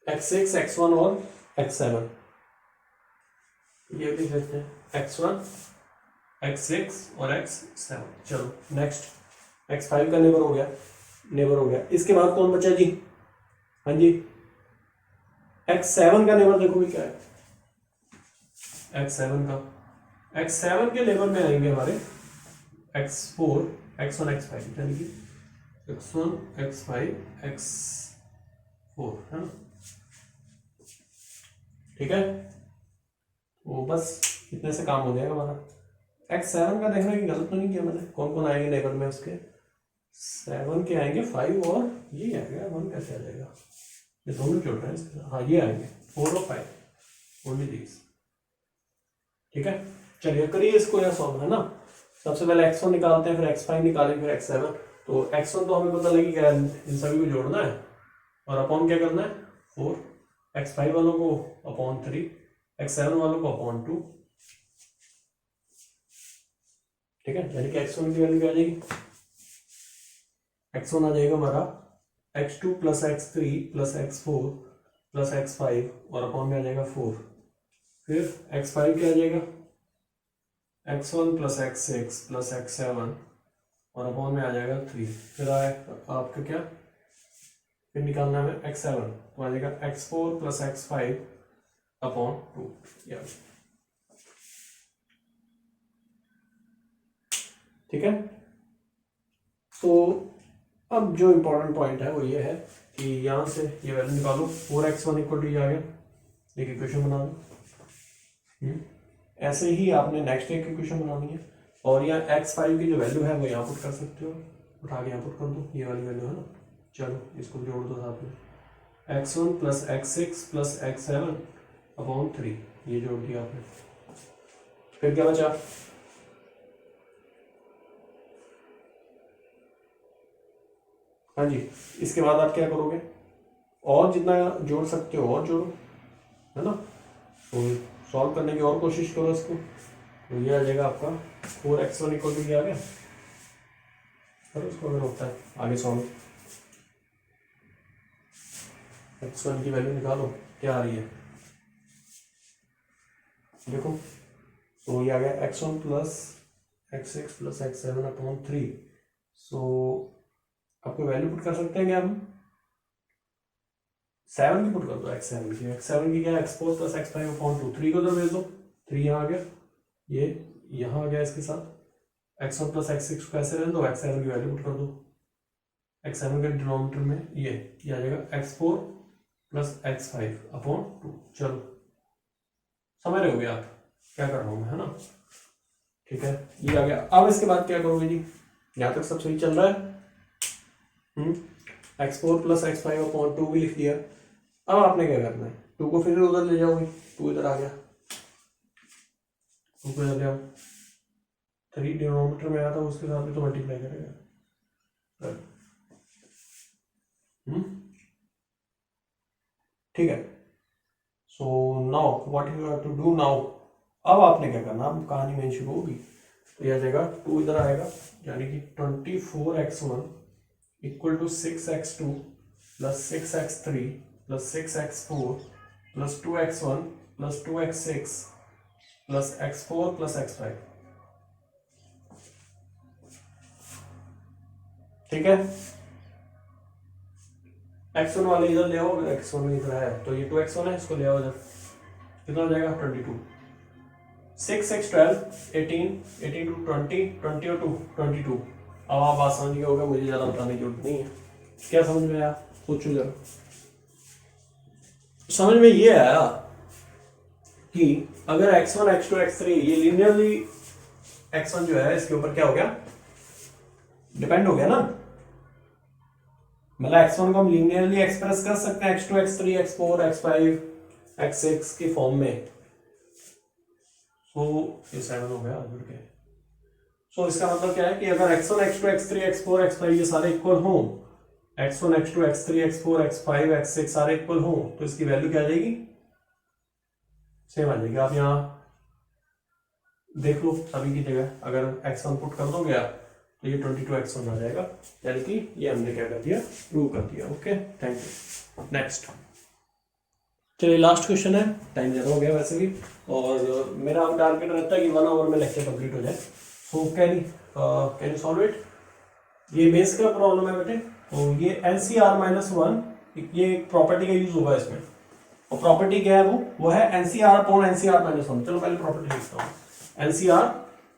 x6, x1 और x7, ये भी कहते हैं x1, x6 और x7। चलो नेक्स्ट, x5 का नेबर हो गया, इसके बाद कौन बचा जी, हाँ जी, x7 का नेबर देखो क्या है, x7 के नेबर में आएंगे हमारे x4, x1, x5, यानी कि x1, x5, x4, है ना, ठीक है। वो बस इतने से काम हो जाएगा हमारा। x7 का देखना कि गलत तो नहीं किया मैंने, कौन कौन आएंगे नेबर में उसके, 7 के आएंगे 5 और ये आएगा 1, कैसे आ जाएगा, ये दोनों जुड़ रहे हैं, हाँ ये आएंगे 4 और 5, ओनली दीज, ठीक है। चलिए करिए इसको या सॉल्व, है ना। सबसे पहले x1 निकालते हैं, फिर x5 निकालें, फिर x7। तो x1 तो हमें पता लगी क्या, इन सभी को जोड़ना है और अपॉन क्या करना है 4, x5 वालों को अपॉन 3, x7 वालों को अपॉन 2, ठीक है। यानी कि x1 की वैल्यू क्या आ जाएगी, x1 आ जाएगा हमारा x2 plus x3 plus x4 plus x5 और अपॉन में आ जाएगा 4, फिर x5 क्या आ जाएगा, x1 plus x6 plus x7 और अपॉन में आ जाएगा 3, फिर आएगा आपका क्या, फिर निकालना है x7, तो आ जाएगा x4 प्लस x5 अपॉन 2, ठीक है। तो अब जो इम्पोर्टेंट पॉइंट है वो ये है कि यहाँ से ये वैल्यू निकालो, 4x1 इक्वल टू ये आ गया, एक इक्वेशन बना दो। ऐसे ही आपने नेक्स्ट एक इक्वेशन बनानी है, और यहाँ x5 की जो वैल्यू है वो यहाँ पुट कर सकते हो, उठा के यहाँ पुट कर दो, ये वाली वैल्यू है ना। चलो इसको जोड़ दो साथ में, x1 plus x6 plus x7 upon 3, ये जोड़ दिया आपने। फिर क्या बचा, हाँ जी, इसके बाद आप क्या करोगे, और जितना जोड़ सकते हो और जोड़ो, है ना। तो सॉल्व करने की और कोशिश करो इसको, तो ये आ जाएगा आपका 4x1 इक्वल टू, ये आ गया। करो इसको अगर होता है आगे सॉल्व, x1 की वैल्यू निकालो, क्या आ रही है देखो। तो ये आ गया x1 plus x6 plus x7 upon 3। सो आपको वैल्यू पुट कर सकते हैं क्या हम, 7 की पुट कर दो, x7 की क्या है, x4 प्लस x5 अपॉन 2, 3 को उधर भेज दो, 3 यहाँ आ गया, ये यहाँ आ गया इसके साथ, x1 प्लस x6 को ऐसे रहने दो, x7 की वैल्यू पुट कर दो, x7 के डिनोमिनेटर में ये आ जाएगा x4 प्लस x5 अपॉन 2। चलो समझ रहे हो आप क्या कर रहा हूँ मैं, है ना। ठीक है, ये आ गया। अब इसके बाद क्या करोगे जी, यहाँ तक सब सही चल रहा है। x4 प्लस x5 अपॉन 2 भी लिख दिया। अब आपने क्या करना है, 2 को फिर उधर ले जाओगे, 2 इधर आ गया, 2 को इधर ले आओ, 3 डिनोमिनेटर में आया था उसके साथ भी तो मल्टीप्लाई करेगा। ठीक है। So now what you have to do now, अब आपने क्या करना, अब कहानी में शुरू होगी। तो यह आ जाएगा 2 इधर आएगा, यानी कि 24x1 equal to 6x2 plus 6x3 plus 6x4 plus 2x1 plus 2x6 plus x4 plus x5। ठीक है, x1 वाले इधर ले आओ, अगर x1 इधर है तो ये 2x1 है, इसको ले आओ इधर, कितना हो जाएगा 22, 6 6 12 18 18 टू 20 20 और 2 22। अब आप आसान ही होगा, मुझे ज़्यादा बताने की जरूरत नहीं है। क्या समझ में आया, सोचो जरा। समझ में ये आया कि अगर x1 x2 x3 ये लीनियरली, x1 जो है इसके ऊपर क्या हो गया, डिपेंड हो गया ना, मतलब x1 को हम लीनियरली एक्सप्रेस कर सकते हैं x2 x3 x4 x5 x6 के फॉर्म में। सो ये 7 हो गया जुड़ के। सो इसका मतलब क्या है कि अगर x1 x2 x3 x4 x5 ये सारे इक्वल हों, x1 x2 x3 x4 x5 x6 सारे इक्वल हों, तो इसकी वैल्यू क्या आ जाएगी, सेम आ जाएगी। आप यहाँ देख लो सभी की जगह, अगर x1 पुट कर दोगे आप तो ये 22x1 आ जाएगा, यानी कि ये हमने क्या कर दिया, प्रूव कर दिया। Okay, thank you. नेक्स्ट, चलिए लास्ट क्वेश्चन है, टाइम ज़्यादा हो गया वैसे भी, और मेरा टारगेट रहता है कि 1 आवर में लेक्चर कंप्लीट हो जाए। So can you solve it. ये बेस का प्रॉब्लम है बेटे, तो ये NCR-1, ये एक प्रॉपर्टी का यूज होगा इसमें, और प्रॉपर्टी क्या है, वो है NCR अपॉन NCR-1। चलो पहले प्रॉपर्टी लिखता हूँ, NCR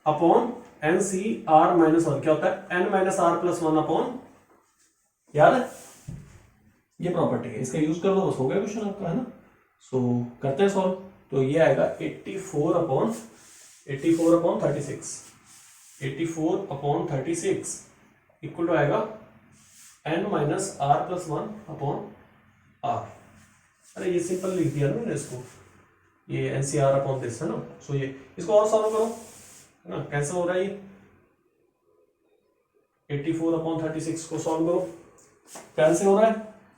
अपॉन NCR-1 क्या होता है, n minus R plus 1 upon, याद है ये प्रॉपर्टी है, इसका यूज कर दो, बस हो गया क्वेश्चन आपका, है ना। सो करते हैं सॉल्व। तो ये आएगा 84 अपॉन 36, 84 अपॉन 36 इक्वल टू आएगा n minus R plus 1 upon R. अरे ये सिंपल लिख दिया ना मैंने इसको, ये NCR अपॉन दिस है ना। सो ये इसको और सॉल्व करो, है ना, कैंसिल हो रहा है ये, 84 अपॉन 36 को सॉल्व करो, कैंसिल हो रहा है।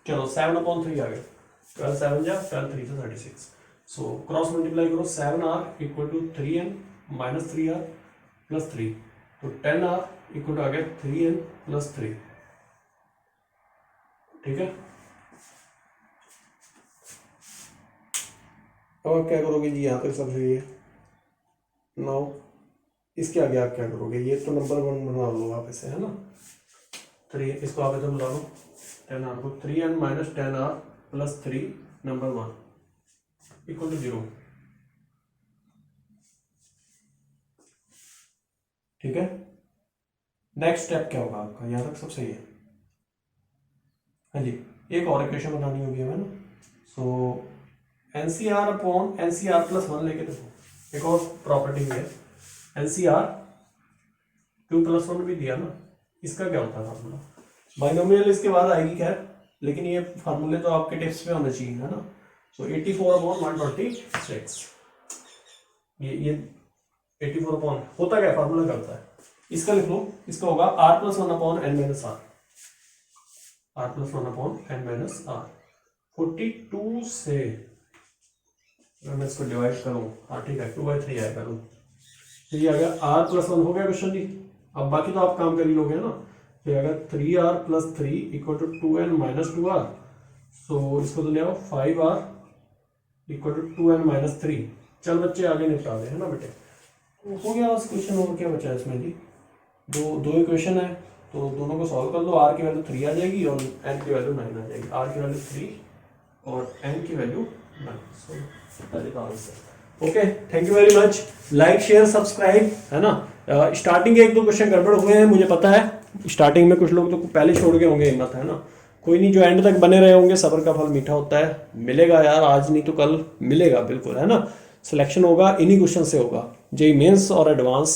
चलो 7 अपॉन 3 आ गया, 12 7 जा 12 3 से 36। सो क्रॉस मल्टीप्लाई करो, 7r equal to 3n minus 3r plus 3, तो 10r इक्वल टू आ गया 3n प्लस 3। ठीक है, और क्या करोगे जी, यहाँ तक सब सही है। नाउ इसके आगे आप क्या करोगे, ये तो नंबर 1 बना लो आप इसे, है ना। 3 इसको आगे तो बुला लो, 10r को 3n minus 10r plus 3 number 1 equal to 0। ठीक है, नेक्स्ट स्टेप क्या होगा आपका, यहाँ तक सब सही है? हाँ जी, एक और इक्वेशन बनानी होगी हमें ना। सो एनसीआर अपॉन एनसीआर प्लस 1 लेके देखो, एक और प्रॉपर्टी है, एनसीआर 2+1 भी दिया ना, इसका क्या होता है फार्मूला? बाइनोमियल इसके बाद आएगी खैर, लेकिन ये फार्मूले तो आपके टिप्स पे होने चाहिए है ना। सो 84/126, ये 84 अपॉन होता क्या फार्मूला क्या होता है, इसका लिख लो, इसका होगा r+1/n-r, r+1/n-r। 42 से अगर मैं इसको डिवाइड करूँ, हाँ ठीक है, 2/3 आएगा। तो ये आ गया r+1 हो गया क्वेश्चन जी। अब बाकी तो आप काम कर ही लोगे ना। तो अगर 3r+3 = 2n-2r, सो इसको तो ले आओ 5r = 2n-3। चल बच्चे आगे निपटा दे है ना बेटे, हो गया बस क्वेश्चन। और क्या बचा है इसमें जी, दो इक्वेशन है, तो दोनों को सॉल्व कर दो। r की वैल्यू 3 आ जाएगी और n की वैल्यू 9 आ जाएगी। r की वैल्यू 3 और n की value 9। So that is answer. Okay, thank you very much. Like share subscribe है ना। स्टार्टिंग के 1-2 क्वेश्चन गड़बड़ हुए हैं, मुझे पता है। स्टार्टिंग में कुछ लोग तो पहले छोड़ के होंगे, हिम्मत है ना। कोई नहीं, जो एंड तक बने रहे होंगे, सब्र का फल मीठा होता है। मिलेगा यार, आज नहीं तो कल मिलेगा, बिल्कुल है ना। सिलेक्शन होगा इन्हीं क्वेश्चन से होगा। जेईई मेंस और एडवांस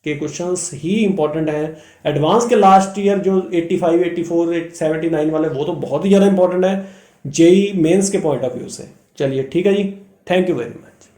के क्वेश्चंस ही इंपॉर्टेंट हैं। एडवांस के लास्ट ईयर जो 85, 84, 79 वाले, वो तो बहुत ही ज़्यादा इंपॉर्टेंट है जेईई मेंस के पॉइंट ऑफ व्यू से। चलिए ठीक है जी, थैंक यू वेरी मच।